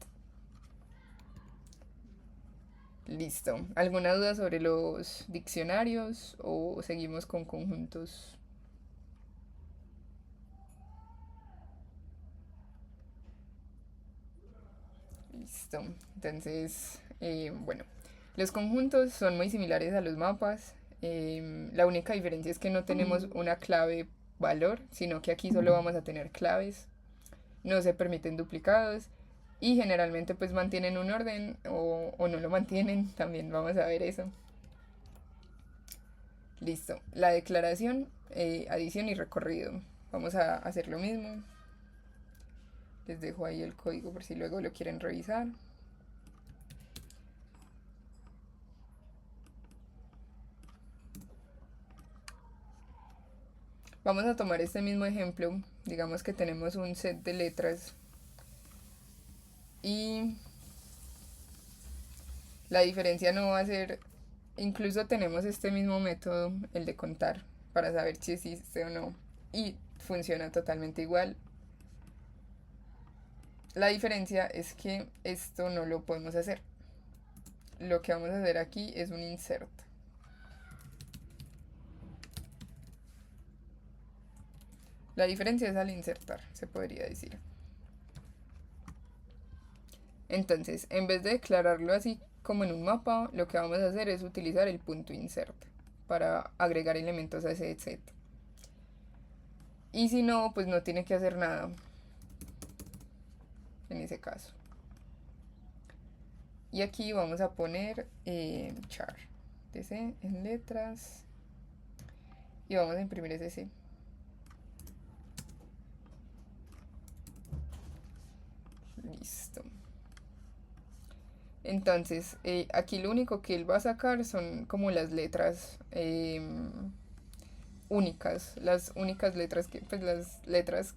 Listo. ¿Alguna duda sobre los diccionarios o seguimos con conjuntos? Listo. Entonces, bueno, los conjuntos son muy similares a los mapas. La única diferencia es que no tenemos una clave valor, sino que aquí solo vamos a tener claves. No se permiten duplicados y generalmente pues mantienen un orden o no lo mantienen. También vamos a ver eso. Listo. La declaración, adición y recorrido. Vamos a hacer lo mismo. Les dejo ahí el código por si luego lo quieren revisar. Vamos a tomar este mismo ejemplo. Digamos que tenemos un set de letras y la diferencia no va a ser, incluso tenemos este mismo método, el de contar, para saber si existe o no. Y funciona totalmente igual. La diferencia es que esto no lo podemos hacer. Lo que vamos a hacer aquí es un insert. La diferencia es al insertar, se podría decir. Entonces, en vez de declararlo así como en un mapa, lo que vamos a hacer es utilizar el punto insert para agregar elementos a ese set. Y si no, pues no tiene que hacer nada en ese caso. Y aquí vamos a poner char DC en letras y vamos a imprimir ese C. Listo. Entonces, aquí lo único que él va a sacar son como las letras únicas, las únicas letras que, pues las letras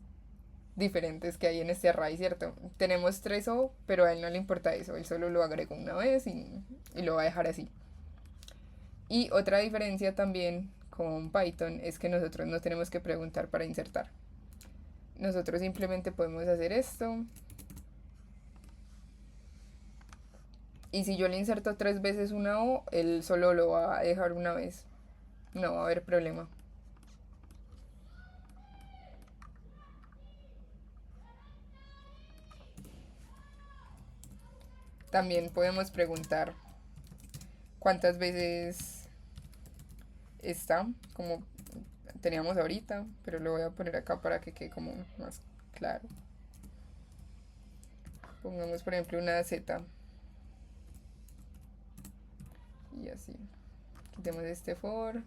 diferentes que hay en este array, ¿cierto? Tenemos 3 O, pero a él no le importa eso, él solo lo agregó una vez y lo va a dejar así. Y otra diferencia también con Python es que nosotros no tenemos que preguntar para insertar. Nosotros simplemente podemos hacer esto. Y si yo le inserto 3 veces una O, él solo lo va a dejar una vez. No va a haber problema. También podemos preguntar cuántas veces está, como teníamos ahorita, pero lo voy a poner acá para que quede como más claro. Pongamos por ejemplo una Z. Y así. Quitemos este for.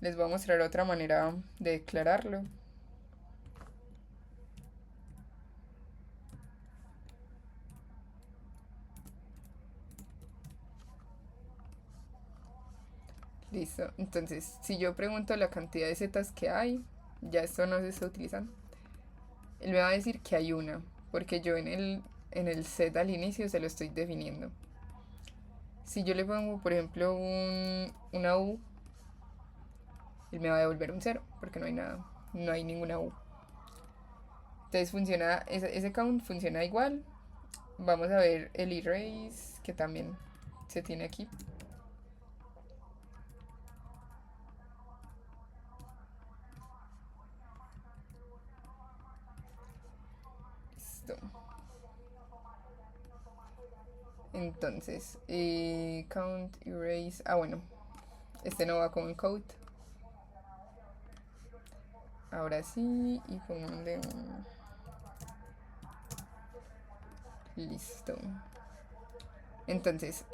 Les voy a mostrar otra manera de declararlo. Listo. Entonces, si yo pregunto la cantidad de zetas que hay, ya esto no se está utilizando. Él me va a decir que hay una, porque yo en en el set al inicio se lo estoy definiendo. Si yo le pongo, por ejemplo, una U, él me va a devolver un 0, porque no hay nada, no hay ninguna U. Entonces funciona, ese count funciona igual. Vamos a ver el erase, que también se tiene aquí. Listo. Entonces, count, erase. Ah, bueno, este no va con code. Ahora sí, y pongámosle un... Listo. Entonces,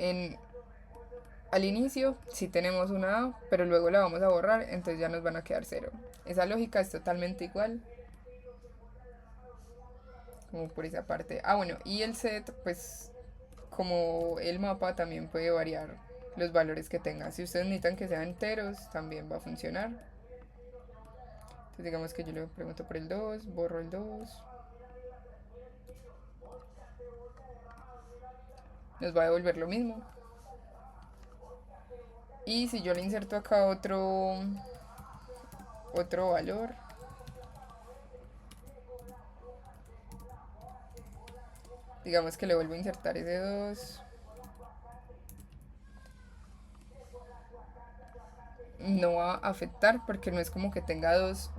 al inicio sí tenemos una A, pero luego la vamos a borrar, entonces ya nos van a quedar 0. Esa lógica es totalmente igual, como por esa parte. Ah, bueno, y el set, pues, como el mapa también puede variar los valores que tenga. Si ustedes necesitan que sean enteros, también va a funcionar. Entonces digamos que yo le pregunto por el 2, borro el 2. Nos va a devolver lo mismo. Y si yo le inserto acá otro valor, digamos que le vuelvo a insertar ese 2, no va a afectar porque no es como que tenga dos,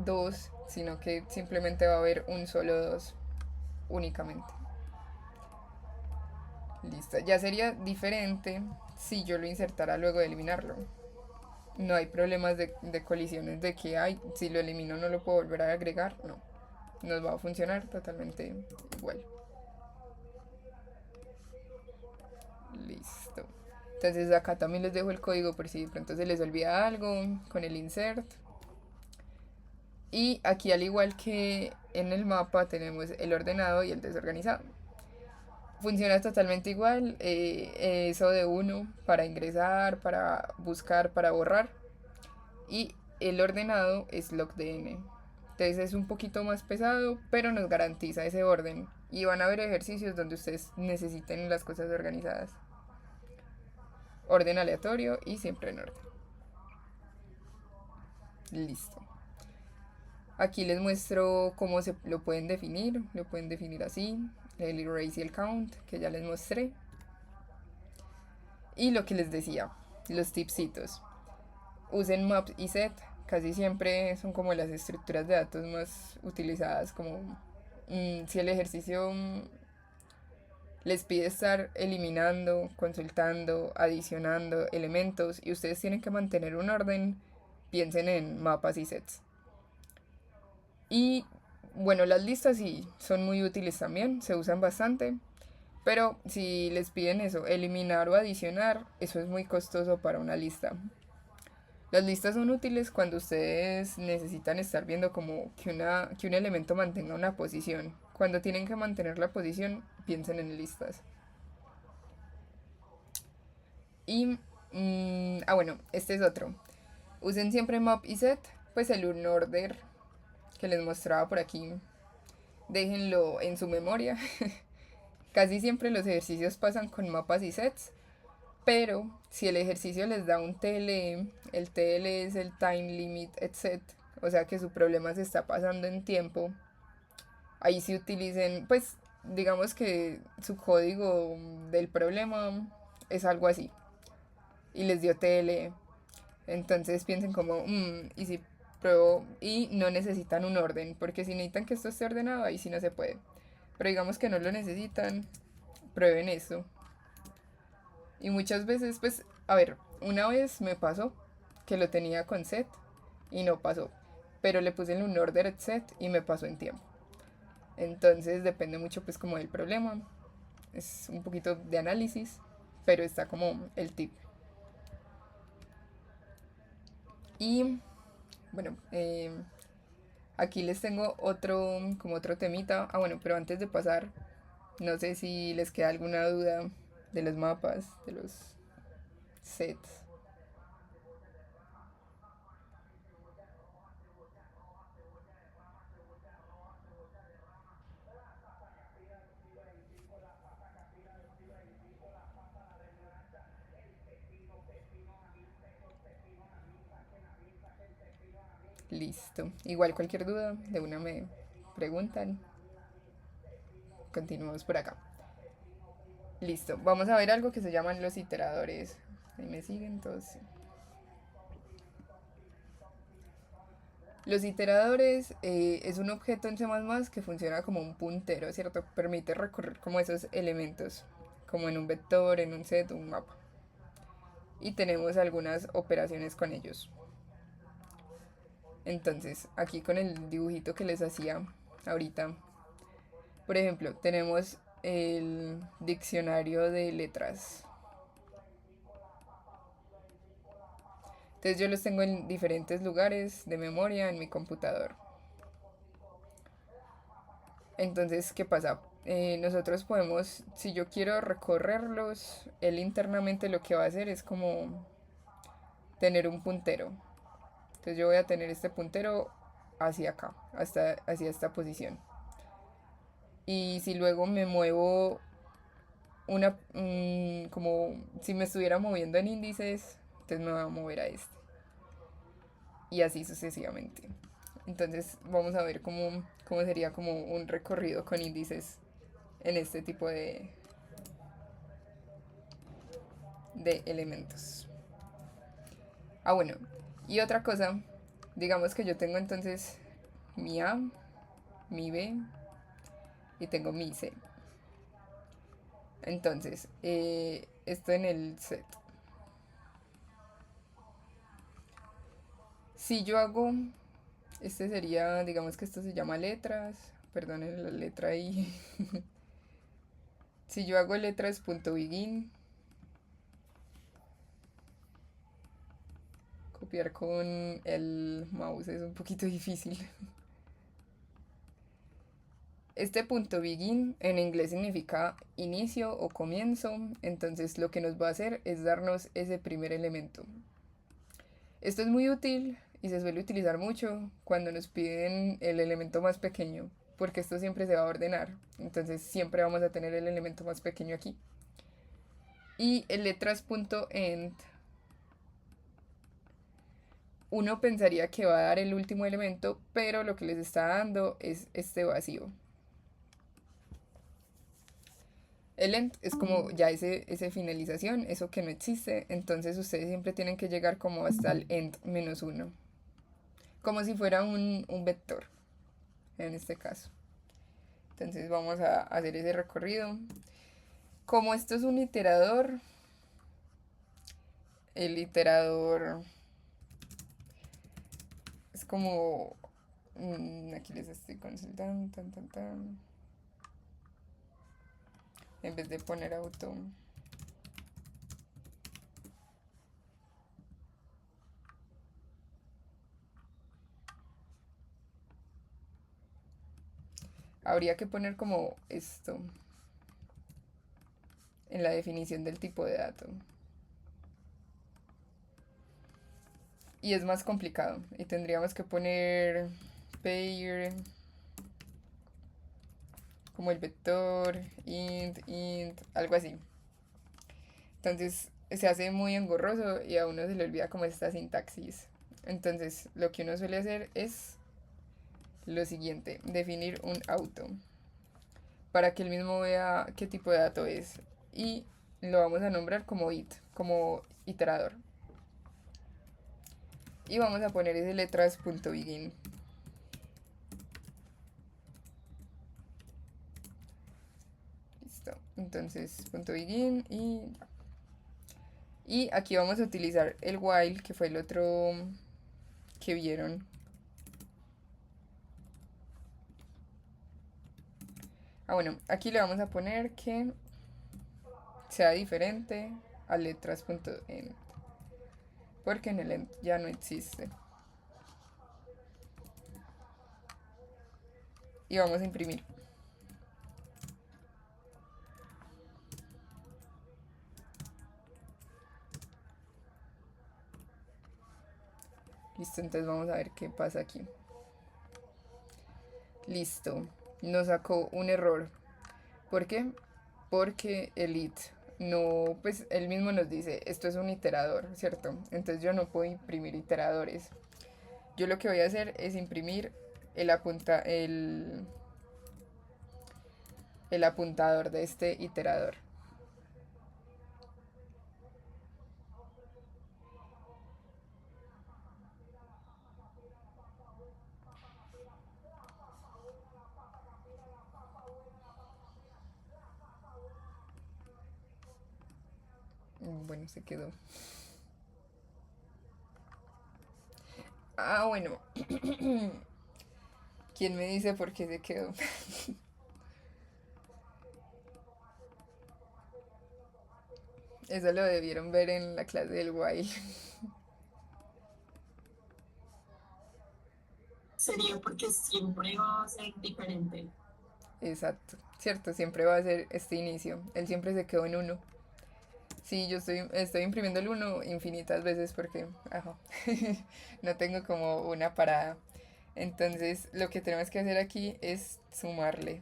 sino que simplemente va a haber un solo 2 únicamente. Listo, ya sería diferente si yo lo insertara luego de eliminarlo. No hay problemas de colisiones de que si lo elimino no lo puedo volver a agregar, no. Nos va a funcionar totalmente igual. Listo. Entonces acá también les dejo el código por si de pronto se les olvida algo con el insert. Y aquí, al igual que en el mapa, tenemos el ordenado y el desorganizado. Funciona totalmente igual, eso de uno para ingresar, para buscar, para borrar. Y el ordenado es logdn. Entonces es un poquito más pesado, pero nos garantiza ese orden. Y van a haber ejercicios donde ustedes necesiten las cosas organizadas. Orden aleatorio y siempre en orden. Listo. Aquí les muestro cómo se lo pueden definir. Lo pueden definir así. El erase y el count, que ya les mostré. Y lo que les decía, los tipsitos. Usen maps y set. Casi siempre son como las estructuras de datos más utilizadas. Como si el ejercicio les pide estar eliminando, consultando, adicionando elementos y ustedes tienen que mantener un orden, piensen en mapas y sets. Y bueno, las listas sí son muy útiles también, se usan bastante, pero si les piden eso, eliminar o adicionar, eso es muy costoso para una lista. Las listas son útiles cuando ustedes necesitan estar viendo como que un elemento mantenga una posición. Cuando tienen que mantener la posición, piensen en listas. Y, bueno, este es otro. Usen siempre map y set, pues el unorder que les mostraba por aquí, déjenlo en su memoria. Casi siempre los ejercicios pasan con mapas y sets, pero si el ejercicio les da un TLE, el TLE es el time limit set, o sea que su problema se está pasando en tiempo, ahí sí utilicen, pues digamos que su código del problema es algo así, y les dio TLE. Entonces piensen como, y si pruebo, y no necesitan un orden, porque si necesitan que esto esté ordenado, ahí sí no se puede. Pero digamos que no lo necesitan, prueben esto. Y muchas veces, pues, a ver, una vez me pasó que lo tenía con set y no pasó. Pero le puse en un order set y me pasó en tiempo. Entonces depende mucho pues como del problema. Es un poquito de análisis, pero está como el tip. Y bueno, aquí les tengo como otro temita. Ah, bueno, pero antes de pasar, no sé si les queda alguna duda de los mapas, de los sets. Listo. Igual cualquier duda, de una me preguntan. Continuamos por acá. Listo. Vamos a ver algo que se llaman los iteradores. Ahí me siguen todos. Los iteradores es un objeto en C++ que funciona como un puntero, ¿cierto? Permite recorrer como esos elementos, como en un vector, en un set, un mapa. Y tenemos algunas operaciones con ellos. Entonces, aquí con el dibujito que les hacía ahorita, por ejemplo, tenemos el diccionario de letras. Entonces yo los tengo en diferentes lugares de memoria en mi computador. Entonces, ¿qué pasa? Nosotros podemos, si yo quiero recorrerlos, él internamente lo que va a hacer es como tener un puntero. Entonces yo voy a tener este puntero hacia acá, hacia esta posición. Y si luego me muevo como si me estuviera moviendo en índices, entonces me va a mover a este. Y así sucesivamente. Entonces vamos a ver cómo sería como un recorrido con índices en este tipo de elementos. Ah, bueno, y otra cosa, digamos que yo tengo entonces mi A, mi B y tengo mi C. Entonces, esto en el set. Si yo hago, este sería, digamos que esto se llama letras, perdonen la letra ahí. Si yo hago letras.begin, copiar con el mouse es un poquito difícil. Este punto begin en inglés significa inicio o comienzo, entonces lo que nos va a hacer es darnos ese primer elemento. Esto es muy útil y se suele utilizar mucho cuando nos piden el elemento más pequeño, porque esto siempre se va a ordenar, entonces siempre vamos a tener el elemento más pequeño aquí. Y el letras.end, uno pensaría que va a dar el último elemento, pero lo que les está dando es este vacío. El end es como ya ese finalización, eso que no existe, entonces ustedes siempre tienen que llegar como hasta el end -1, como si fuera un vector, en este caso. Entonces vamos a hacer ese recorrido. Como esto es un iterador, el iterador es como, aquí les estoy consultando, en vez de poner auto. Habría que poner como esto en la definición del tipo de dato. Y es más complicado. Y tendríamos que poner pair como el vector, int, algo así. Entonces se hace muy engorroso y a uno se le olvida como esta sintaxis. Entonces lo que uno suele hacer es lo siguiente, definir un auto para que él mismo vea qué tipo de dato es y lo vamos a nombrar como it, como iterador. Y vamos a poner ese letras.begin. Listo. Entonces, .begin y aquí vamos a utilizar el while, que fue el otro que vieron. Ah, bueno, aquí le vamos a poner que sea diferente a letras.end, porque en el end ya no existe. Y vamos a imprimir. Listo, entonces vamos a ver qué pasa aquí. Listo, nos sacó un error. ¿Por qué? Porque el it no, pues él mismo nos dice, esto es un iterador, ¿cierto? Entonces yo no puedo imprimir iteradores. Yo lo que voy a hacer es imprimir el apuntador de este iterador. Bueno, se quedó. Ah, bueno. ¿Quién me dice por qué se quedó? Eso lo debieron ver en la clase del while. Sería porque siempre va a ser diferente. Exacto, cierto, siempre va a ser este inicio. Él siempre se quedó en uno. Sí, yo estoy imprimiendo el uno infinitas veces porque, ajá, no tengo como una parada. Entonces, lo que tenemos que hacer aquí es sumarle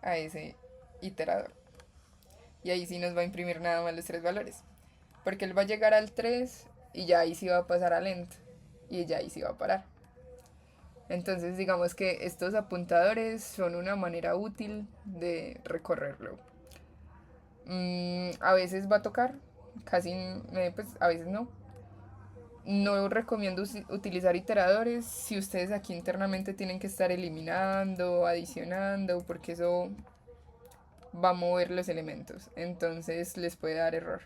a ese iterador. Y ahí sí nos va a imprimir nada más los tres valores. Porque él va a llegar al 3 y ya ahí sí va a pasar a lent. Y ya ahí sí va a parar. Entonces digamos que estos apuntadores son una manera útil de recorrerlo. A veces va a tocar, casi, pues a veces no. No recomiendo utilizar iteradores si ustedes aquí internamente tienen que estar eliminando, adicionando, porque eso va a mover los elementos. Entonces les puede dar error.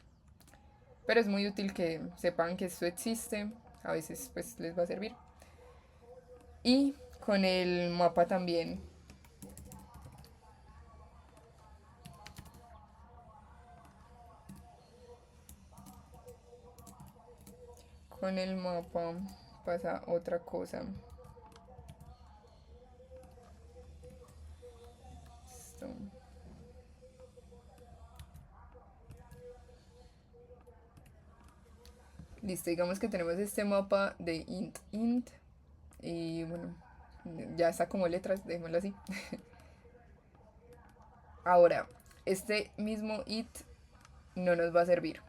Pero es muy útil que sepan que esto existe. A veces pues les va a servir. Y con el mapa también. Con el mapa pasa otra cosa. Esto. Listo, digamos que tenemos este mapa de int. Y bueno, ya está como letras, dejémoslo así. Ahora, este mismo it no nos va a servir.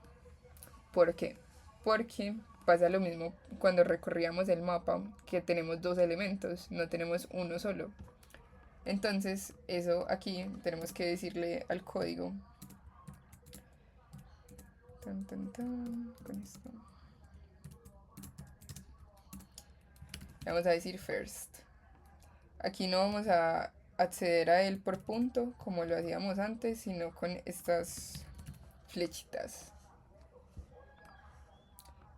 ¿Por qué? Porque pasa lo mismo cuando recorríamos el mapa, que tenemos dos elementos, no tenemos uno solo. Entonces, eso aquí tenemos que decirle al código. Con esto. Vamos a decir first. Aquí no vamos a acceder a él por punto, como lo hacíamos antes, sino con estas flechitas.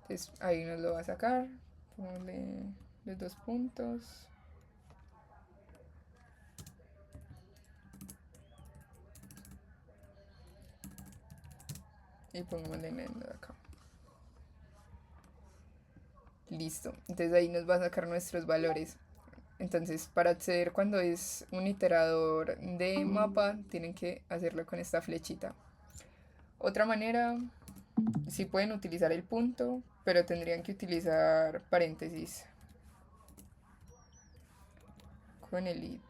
Entonces ahí nos lo va a sacar. Ponle los dos puntos. Y pongámosle en el de acá. Listo. Entonces ahí nos va a sacar nuestros valores. Entonces, para acceder cuando es un iterador de mapa, tienen que hacerlo con esta flechita. Otra manera, sí pueden utilizar el punto, pero tendrían que utilizar paréntesis con el it.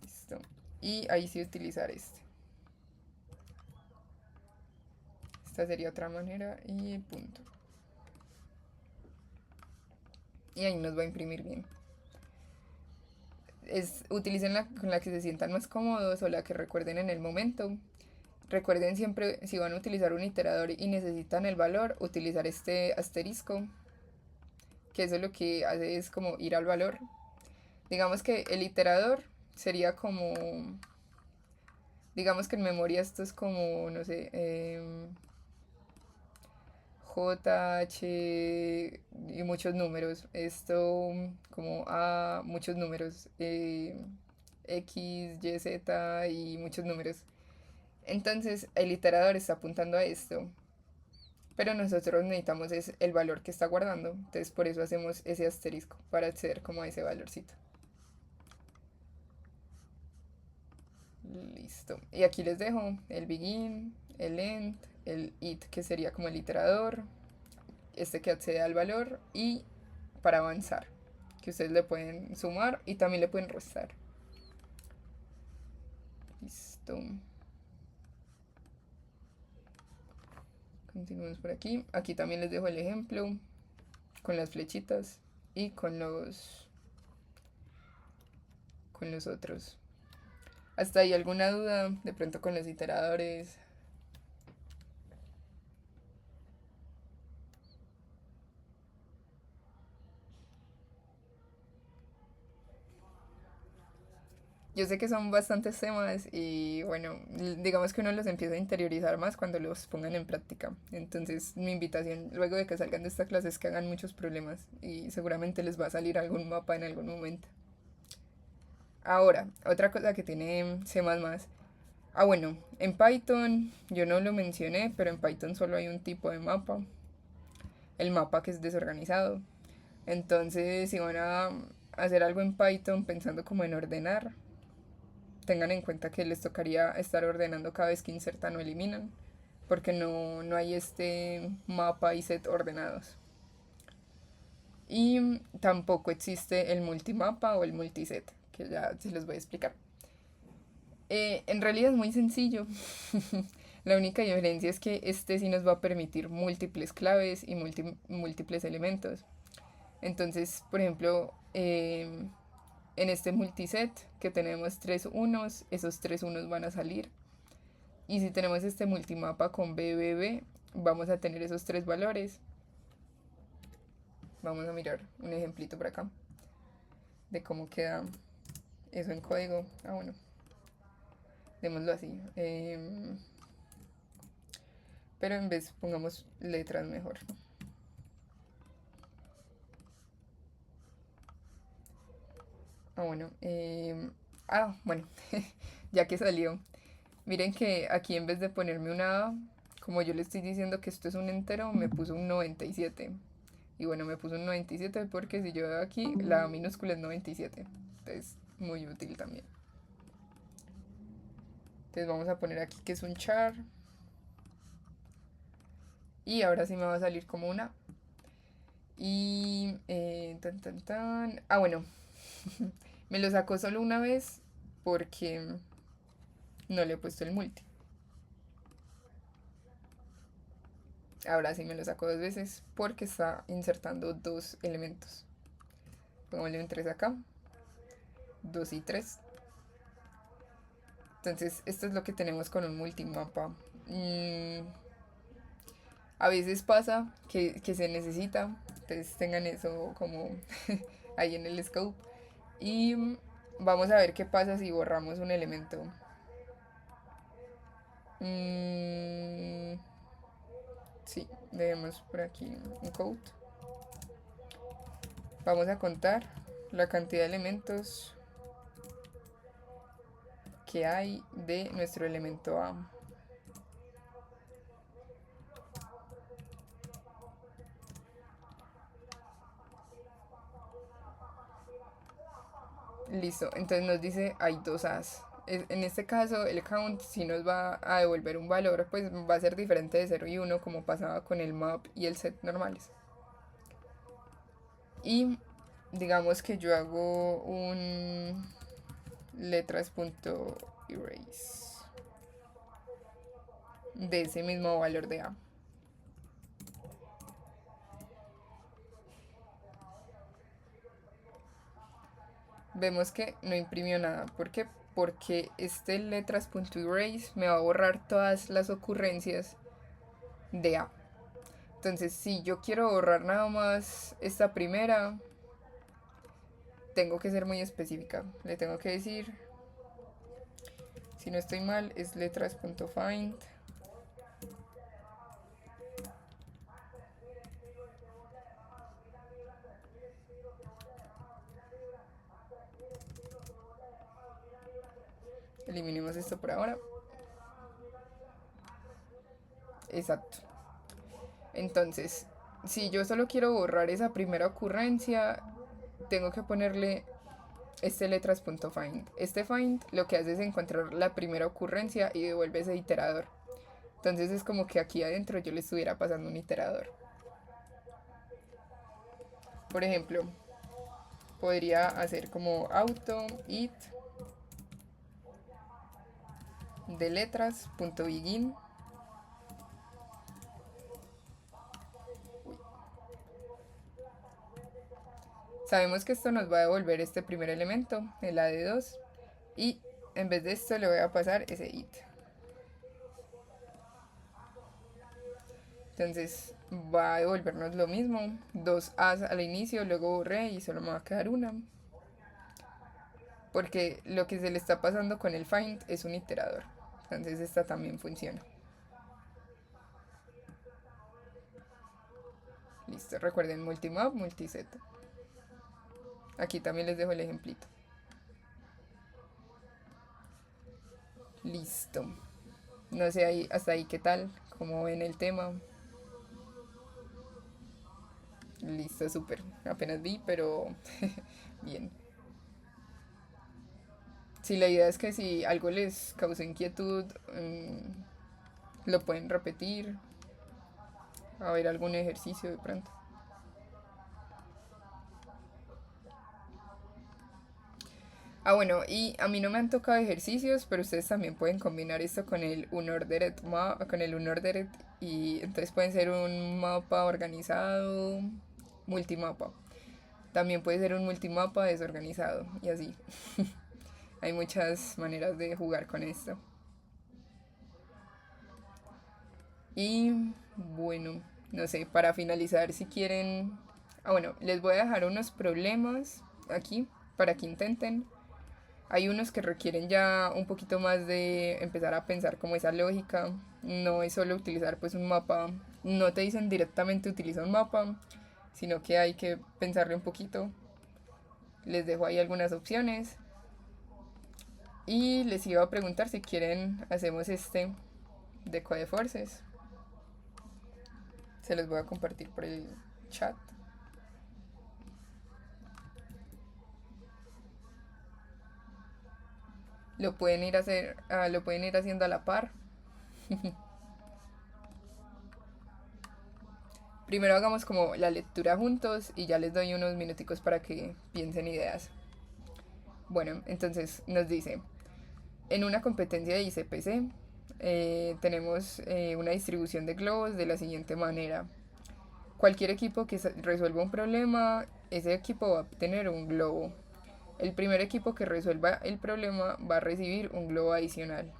Listo. Y ahí sí utilizar este. Esta sería otra manera y punto. Y ahí nos va a imprimir bien. Utilicen la con la que se sientan más cómodos o la que recuerden en el momento. Recuerden siempre, si van a utilizar un iterador y necesitan el valor, utilizar este asterisco, que eso lo que hace es como ir al valor. Digamos que el iterador sería como, digamos que en memoria esto es como, no sé, JH y muchos números. Esto como A, muchos números. X, Y, Z y muchos números. Entonces el iterador está apuntando a esto. Pero nosotros necesitamos es el valor que está guardando. Entonces por eso hacemos ese asterisco para acceder como a ese valorcito. Listo. Y aquí les dejo el begin, el end, el it, que sería como el iterador, este que accede al valor, y para avanzar, que ustedes le pueden sumar y también le pueden restar. Listo. Continuamos por aquí. Aquí también les dejo el ejemplo con las flechitas y con los otros. ¿Hasta ahí alguna duda? De pronto con los iteradores. Yo sé que son bastantes temas y bueno, digamos que uno los empieza a interiorizar más cuando los pongan en práctica. Entonces mi invitación luego de que salgan de esta clase es que hagan muchos problemas y seguramente les va a salir algún mapa en algún momento. Ahora, otra cosa que tiene C++. Ah, bueno, en Python yo no lo mencioné, pero en Python solo hay un tipo de mapa. El mapa que es desorganizado. Entonces, si van a hacer algo en Python pensando como en ordenar, tengan en cuenta que les tocaría estar ordenando cada vez que insertan o eliminan, porque no hay este mapa y set ordenados. Y tampoco existe el multimapa o el multiset, que ya se los voy a explicar. En realidad es muy sencillo. La única diferencia es que este sí nos va a permitir múltiples claves y múltiples elementos. Entonces, por ejemplo, en este multiset que tenemos 3 unos, esos 3 unos van a salir. Y si tenemos este multimapa con BBB, vamos a tener esos 3 valores. Vamos a mirar un ejemplito por acá de cómo queda eso en código. Ah, bueno, démoslo así. Pero en vez pongamos letras mejor. Bueno, ya que salió. Miren que aquí en vez de ponerme una A, como yo le estoy diciendo que esto es un entero, me puso un 97. Y bueno, me puso un 97 porque si yo veo aquí, la A minúscula es 97. Entonces, muy útil también. Entonces vamos a poner aquí que es un char. Y ahora sí me va a salir como una. Y Ah, bueno. Me lo sacó solo una vez porque no le he puesto el multi. Ahora sí me lo saco 2 veces porque está insertando 2 elementos. Pongámosle un 3 acá. 2 y 3. Entonces esto es lo que tenemos con un multimapa. A veces pasa que se necesita. Entonces tengan eso como ahí en el scope. Y vamos a ver qué pasa si borramos un elemento. Sí, dejemos por aquí un code. Vamos a contar la cantidad de elementos que hay de nuestro elemento A. Listo, entonces nos dice hay 2 A's. En este caso el count si nos va a devolver un valor, pues va a ser diferente de 0 y 1 como pasaba con el map y el set normales. Y digamos que yo hago un letras.erase de ese mismo valor de A. Vemos que no imprimió nada. ¿Por qué? Porque este letras.erase me va a borrar todas las ocurrencias de A. Entonces, si yo quiero borrar nada más esta primera, tengo que ser muy específica. Le tengo que decir, si no estoy mal, es letras.find. Eliminemos esto por ahora. Exacto. Entonces, si yo solo quiero borrar esa primera ocurrencia, tengo que ponerle este letras.find. Este find lo que hace es encontrar la primera ocurrencia y devuelve ese iterador. Entonces es como que aquí adentro yo le estuviera pasando un iterador. Por ejemplo, podría hacer como auto it de letras.begin Sabemos que esto nos va a devolver este primer elemento, el AD2, y en vez de esto le voy a pasar ese it. Entonces va a devolvernos lo mismo, dos A's al inicio, luego borré y solo me va a quedar una. Porque lo que se le está pasando con el find es un iterador. Entonces esta también funciona. Listo, recuerden multimap, multiset. Aquí también les dejo el ejemplito. Listo. No sé ahí, hasta ahí qué tal, cómo ven el tema. Listo, súper. Apenas vi, pero bien. Sí, la idea es que si algo les causó inquietud, lo pueden repetir. A ver algún ejercicio de pronto. Ah, bueno, y a mí no me han tocado ejercicios, pero ustedes también pueden combinar esto con el unordered y entonces pueden ser un mapa organizado, multimapa. También puede ser un multimapa desorganizado y así. Hay muchas maneras de jugar con esto. Y bueno, no sé, para finalizar si quieren... Ah, bueno, les voy a dejar unos problemas aquí para que intenten. Hay unos que requieren ya un poquito más de empezar a pensar como esa lógica. No es solo utilizar pues un mapa. No te dicen directamente utiliza un mapa, sino que hay que pensarle un poquito. Les dejo ahí algunas opciones. Y les iba a preguntar si quieren hacemos este de Codeforces. Se los voy a compartir por el chat. Lo pueden ir haciendo a la par. Primero hagamos como la lectura juntos y ya les doy unos minuticos para que piensen ideas. Bueno, entonces nos dice, en una competencia de ICPC tenemos una distribución de globos de la siguiente manera. Cualquier equipo que resuelva un problema, ese equipo va a obtener un globo. El primer equipo que resuelva el problema va a recibir un globo adicional.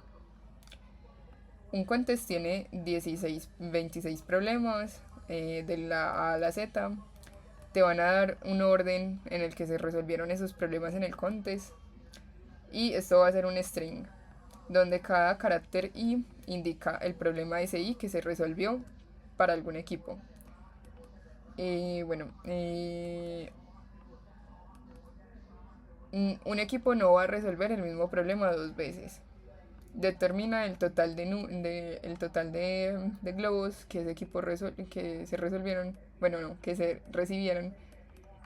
Un contest tiene 26 problemas de la A a la Z. Te van a dar un orden en el que se resolvieron esos problemas en el contest. Y esto va a ser un string, donde cada carácter i indica el problema de ese i que se resolvió para algún equipo. Un equipo no va a resolver el mismo problema dos veces. Determina el total de globos que ese equipo que se resolvieron, que se recibieron,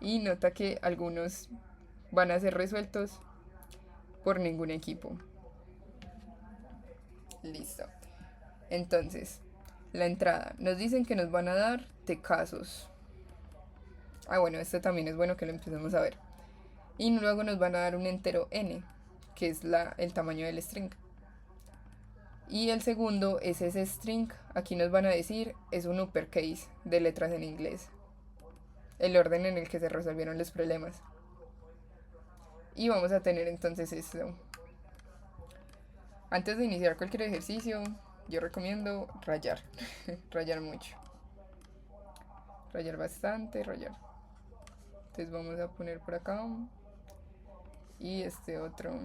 y nota que algunos van a ser resueltos por ningún equipo. Listo. Entonces, la entrada. Nos dicen que nos van a dar casos. Ah, bueno, esto también es bueno que lo empecemos a ver. Y luego nos van a dar un entero n, que es el tamaño del string. Y el segundo es ese string, aquí nos van a decir, es un uppercase de letras en inglés. El orden en el que se resolvieron los problemas. Y vamos a tener entonces esto. Antes de iniciar cualquier ejercicio, yo recomiendo rayar. Rayar mucho. Rayar bastante, rayar. Entonces vamos a poner por acá. Y este otro.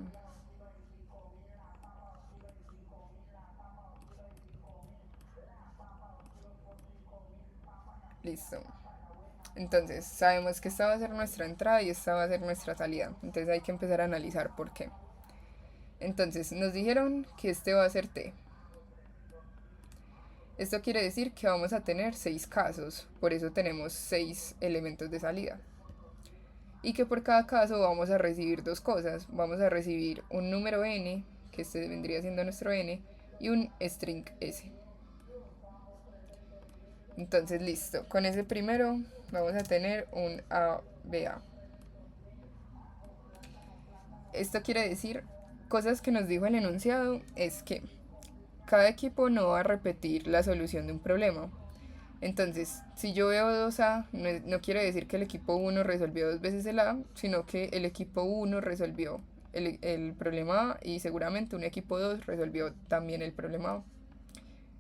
Listo. Entonces, sabemos que esta va a ser nuestra entrada y esta va a ser nuestra salida. Entonces hay que empezar a analizar por qué. Entonces, nos dijeron que este va a ser T. Esto quiere decir que vamos a tener 6 casos, por eso tenemos 6 elementos de salida. Y que por cada caso vamos a recibir dos cosas. Vamos a recibir un número n, que este vendría siendo nuestro n, y un string s. Entonces, listo. Con ese primero vamos a tener un ABA. Esto quiere decir, cosas que nos dijo el enunciado, es que cada equipo no va a repetir la solución de un problema. Entonces, si yo veo 2A, no quiere decir que el equipo 1 resolvió 2 veces el A, sino que el equipo 1 resolvió el problema A y seguramente un equipo 2 resolvió también el problema A.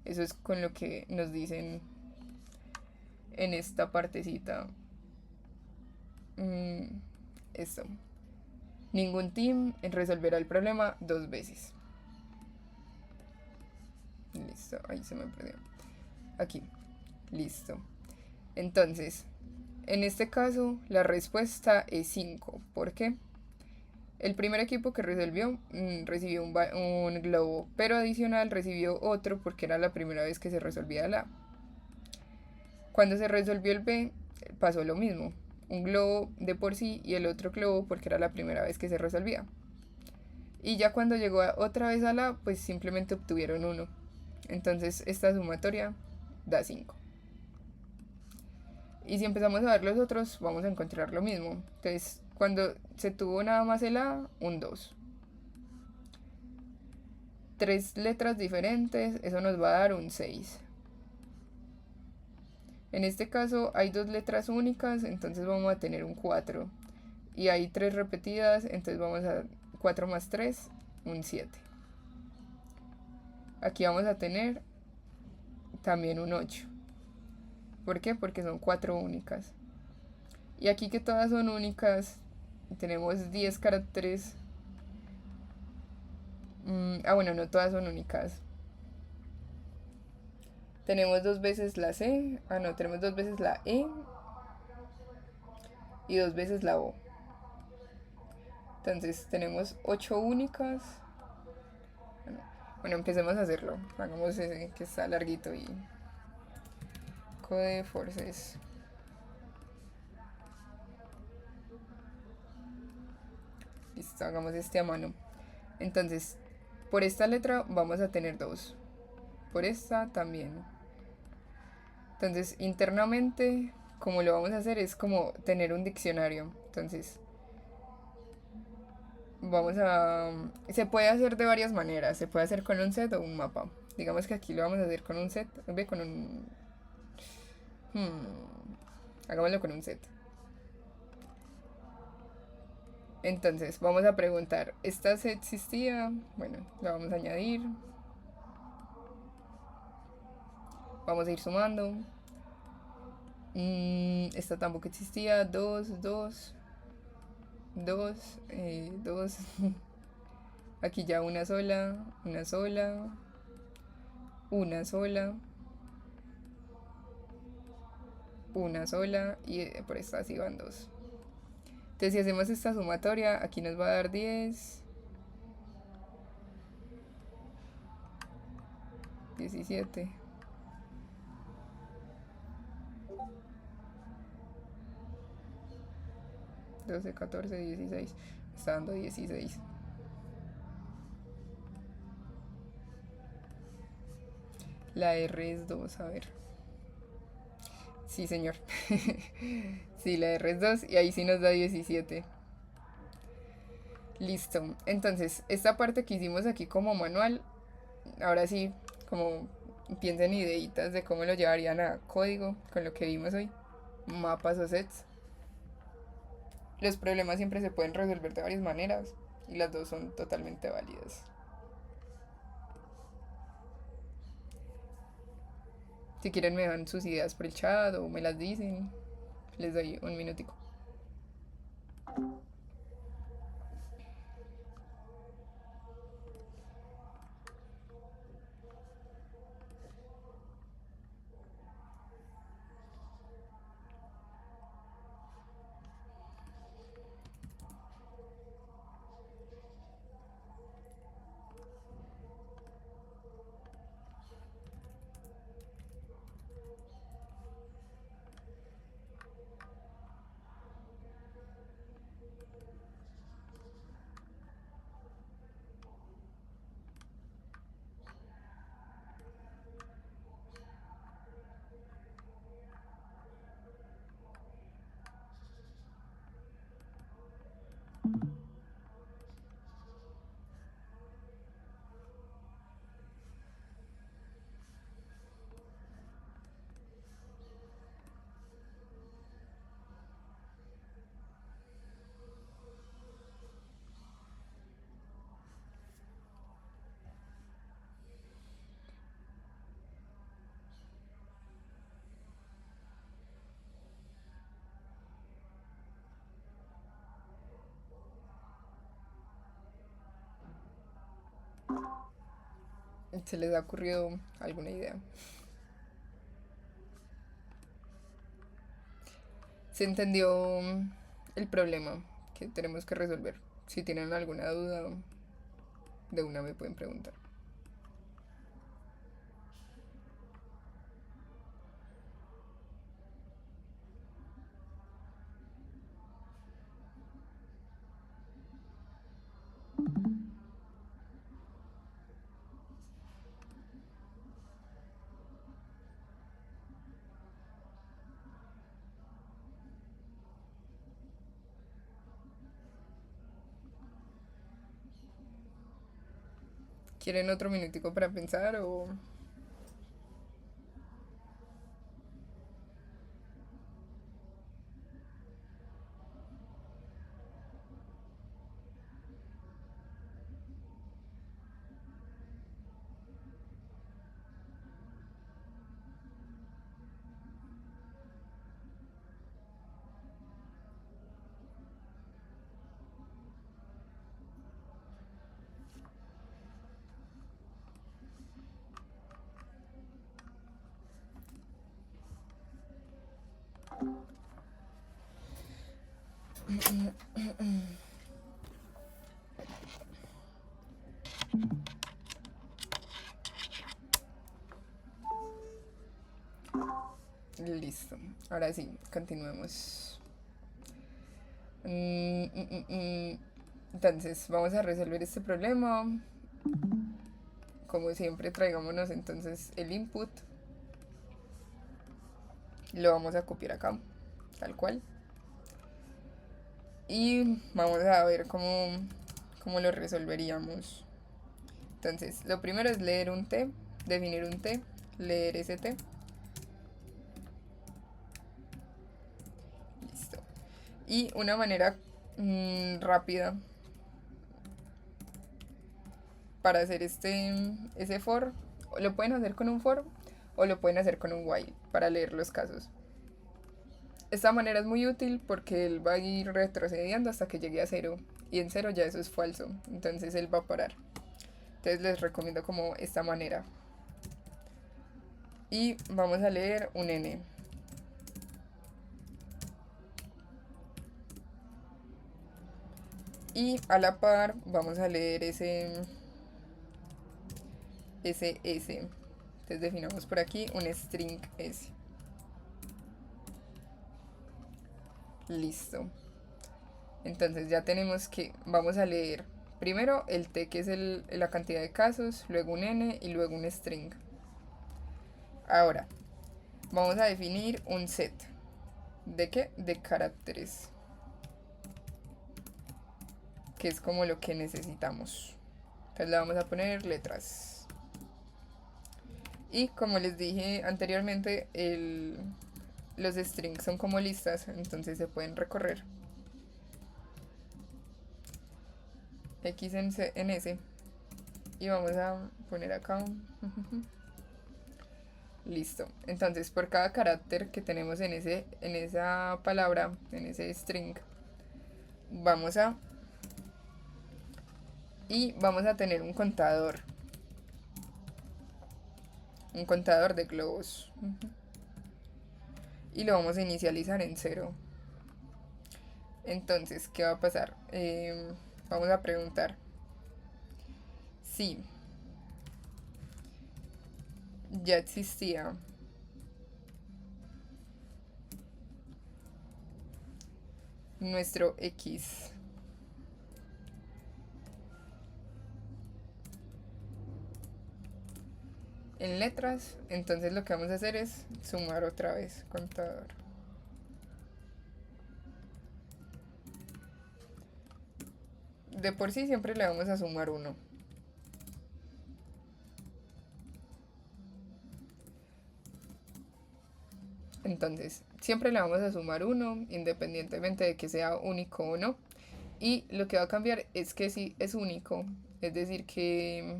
Eso es con lo que nos dicen en esta partecita. Esto. Ningún team resolverá el problema 2 veces. Listo, ahí se me perdió. Aquí, listo. Entonces, en este caso, la respuesta es 5. ¿Por qué? El primer equipo que resolvió recibió un globo, pero adicional recibió otro porque era la primera vez que se resolvía el A. Cuando se resolvió el B, pasó lo mismo. Un globo de por sí y el otro globo porque era la primera vez que se resolvía. Y ya cuando llegó otra vez a la, pues simplemente obtuvieron 1. Entonces esta sumatoria da 5. Y si empezamos a ver los otros, vamos a encontrar lo mismo. Entonces, cuando se tuvo nada más el A, un 2. 3 letras diferentes, eso nos va a dar un 6. En este caso hay 2 letras únicas, entonces vamos a tener un 4. Y hay 3 repetidas, entonces vamos a 4 más 3, un 7. Aquí vamos a tener también un 8. ¿Por qué? Porque son 4 únicas. Y aquí que todas son únicas, tenemos 10 caracteres. Bueno, no todas son únicas. Tenemos 2 veces la C. No, tenemos 2 veces la E. Y 2 veces la O. Entonces tenemos 8 únicas. Bueno, empecemos a hacerlo. Hagamos ese que está larguito y... Codeforces. Listo, hagamos este a mano. Entonces, por esta letra vamos a tener 2. Por esta también. Entonces, internamente, como lo vamos a hacer es como tener un diccionario. Entonces, vamos a... Se puede hacer de varias maneras. Se puede hacer con un set o un mapa. Digamos que aquí lo vamos a hacer con un set. Con un... Hagámoslo con un set. Entonces, vamos a preguntar, ¿esta set existía? Bueno, la vamos a añadir. Vamos a ir sumando. Esta tampoco existía. 2, 2, 2, 2. Aquí ya una sola, una sola, una sola, una sola y por esta sí van 2. Entonces si hacemos esta sumatoria, aquí nos va a dar 10, 17, 12, 14, 16. Está dando 16. La R es 2, a ver. Sí, señor. Sí, la R es 2 y ahí sí nos da 17. Listo. Entonces, esta parte que hicimos aquí como manual, ahora sí, como piensen ideitas de cómo lo llevarían a código con lo que vimos hoy. Mapas o sets. Los problemas siempre se pueden resolver de varias maneras y las dos son totalmente válidas. Si quieren me dan sus ideas por el chat o me las dicen. Les doy un minutico. ¿Se les ha ocurrido alguna idea? ¿Se entendió el problema que tenemos que resolver? Si tienen alguna duda, de una me pueden preguntar. ¿Quieren otro minutico para pensar o...? Listo. Ahora sí, continuemos. Entonces, vamos a resolver este problema. Como siempre, traigámonos entonces el input. Lo vamos a copiar acá, tal cual. Y vamos a ver cómo lo resolveríamos. Entonces, lo primero es leer un t, definir un t, leer ese t. Listo. Y una manera rápida para hacer ese for, lo pueden hacer con un for o lo pueden hacer con un while para leer los casos. Esta manera es muy útil porque él va a ir retrocediendo hasta que llegue a 0 y en 0 ya eso es falso, entonces él va a parar. Entonces les recomiendo como esta manera. Y vamos a leer un n. Y a la par vamos a leer ese S. Entonces definamos por aquí un string S. Listo. Entonces ya tenemos que vamos a leer primero el t, que es la cantidad de casos, luego un n y luego un string. Ahora vamos a definir un set. ¿De qué? De caracteres, que es como lo que necesitamos. Entonces le vamos a poner letras. Y como les dije anteriormente, los strings son como listas, entonces se pueden recorrer. X en S. Y vamos a poner acá. Listo. Entonces por cada carácter que tenemos en esa palabra, en ese string, vamos a tener un contador de globos. Y lo vamos a inicializar en 0. Entonces, ¿qué va a pasar? Vamos a preguntar si ya existía nuestro X en letras, entonces lo que vamos a hacer es sumar otra vez contador. De por sí siempre le vamos a sumar 1. Entonces, siempre le vamos a sumar 1, independientemente de que sea único o no. Y lo que va a cambiar es que si es único, es decir que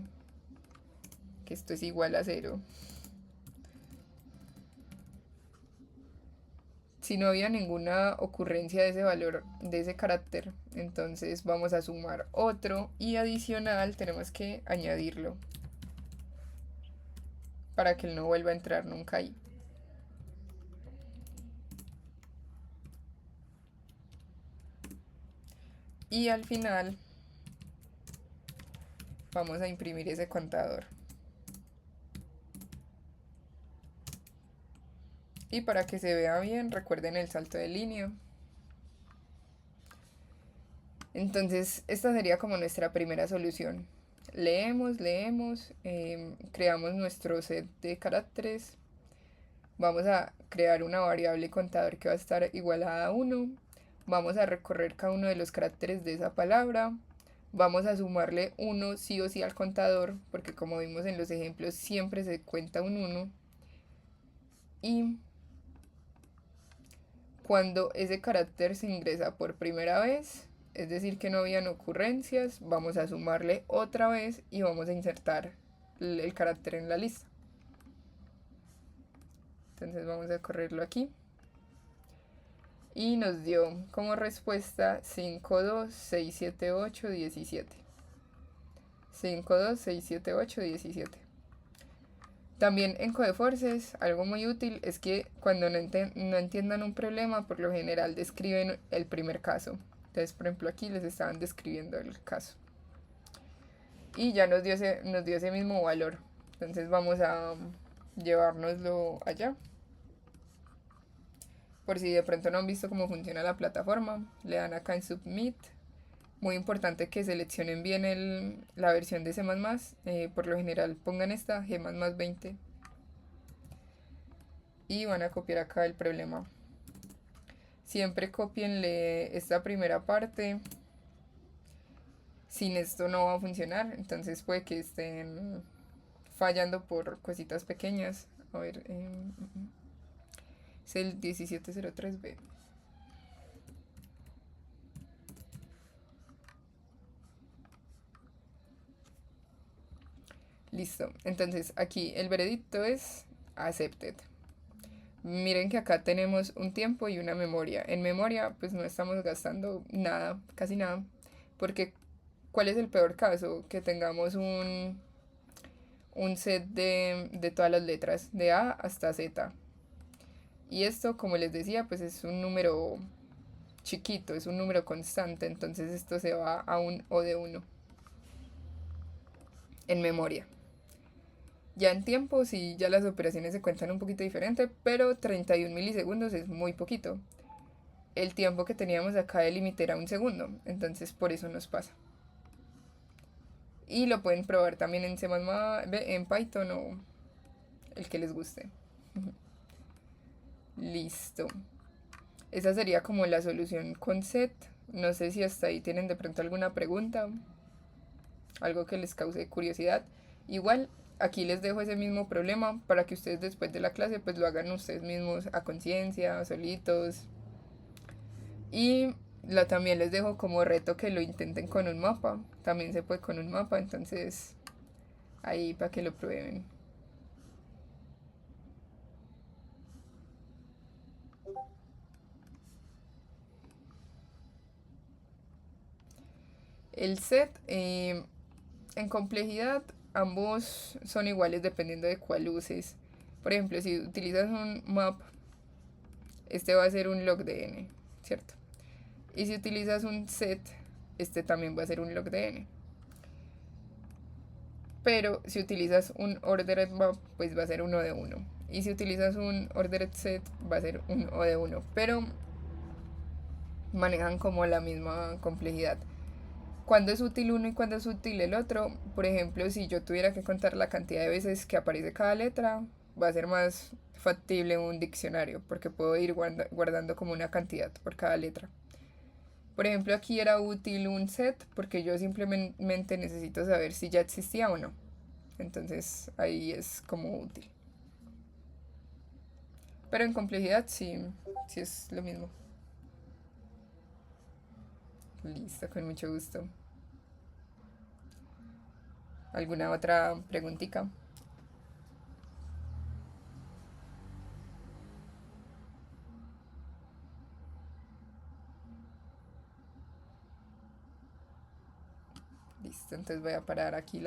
esto es igual a 0. Si no había ninguna ocurrencia de ese valor, de ese carácter, entonces vamos a sumar otro y adicional tenemos que añadirlo. para que él no vuelva a entrar nunca ahí. Y al final vamos a imprimir ese contador. Y para que se vea bien, recuerden el salto de línea. Entonces, esta sería como nuestra primera solución. Leemos, creamos nuestro set de caracteres. Vamos a crear una variable contador que va a estar igualada a 1. Vamos a recorrer cada uno de los caracteres de esa palabra. Vamos a sumarle 1 sí o sí al contador, porque como vimos en los ejemplos, siempre se cuenta un 1. Y cuando ese carácter se ingresa por primera vez, es decir que no habían ocurrencias, vamos a sumarle otra vez y vamos a insertar el carácter en la lista. Entonces vamos a correrlo aquí. Y nos dio como respuesta 5267817. 5267817. También en Codeforces, algo muy útil es que cuando no entiendan un problema, por lo general describen el primer caso. Entonces, por ejemplo, aquí les estaban describiendo el caso. Y ya nos dio ese mismo valor. Entonces vamos a llevárnoslo allá. Por si de pronto no han visto cómo funciona la plataforma, le dan acá en Submit. Muy importante que seleccionen bien la versión de C++, por lo general pongan esta, G++ 20. Y van a copiar acá el problema. Siempre copienle esta primera parte. Sin esto no va a funcionar, entonces puede que estén fallando por cositas pequeñas. A ver, es el 1703B. Listo, entonces aquí el veredicto es accepted. Miren que acá tenemos un tiempo y una memoria. En memoria pues no estamos gastando nada, casi nada, porque ¿cuál es el peor caso? Que tengamos un set de todas las letras, de A hasta Z. Y esto, como les decía, pues es un número chiquito, es un número constante, entonces esto se va a un O de 1 en memoria. Ya en tiempo sí, ya las operaciones se cuentan un poquito diferente, pero 31 milisegundos es muy poquito. El tiempo que teníamos acá de límite era un segundo, entonces por eso nos pasa. Y lo pueden probar también en C++, en Python o el que les guste. Listo. Esa sería como la solución con set. No sé si hasta ahí tienen de pronto alguna pregunta, algo que les cause curiosidad. Igual aquí les dejo ese mismo problema para que ustedes después de la clase pues lo hagan ustedes mismos a conciencia, solitos. Y también les dejo como reto que lo intenten con un mapa. También se puede con un mapa, entonces ahí para que lo prueben. El set, en complejidad, ambos son iguales dependiendo de cuál uses. Por ejemplo, si utilizas un map, este va a ser un log de n, ¿cierto? Y si utilizas un set, este también va a ser un log de n. Pero si utilizas un ordered map, pues va a ser un O de 1. Y si utilizas un ordered set, va a ser un O de 1. Pero manejan como la misma complejidad. Cuando es útil uno y cuando es útil el otro. Por ejemplo, si yo tuviera que contar la cantidad de veces que aparece cada letra, va a ser más factible un diccionario, porque puedo ir guardando como una cantidad por cada letra. Por ejemplo, aquí era útil un set porque yo simplemente necesito saber si ya existía o no. Entonces ahí es como útil. Pero en complejidad sí es lo mismo. Listo, con mucho gusto. ¿Alguna otra preguntita? Listo, entonces voy a parar aquí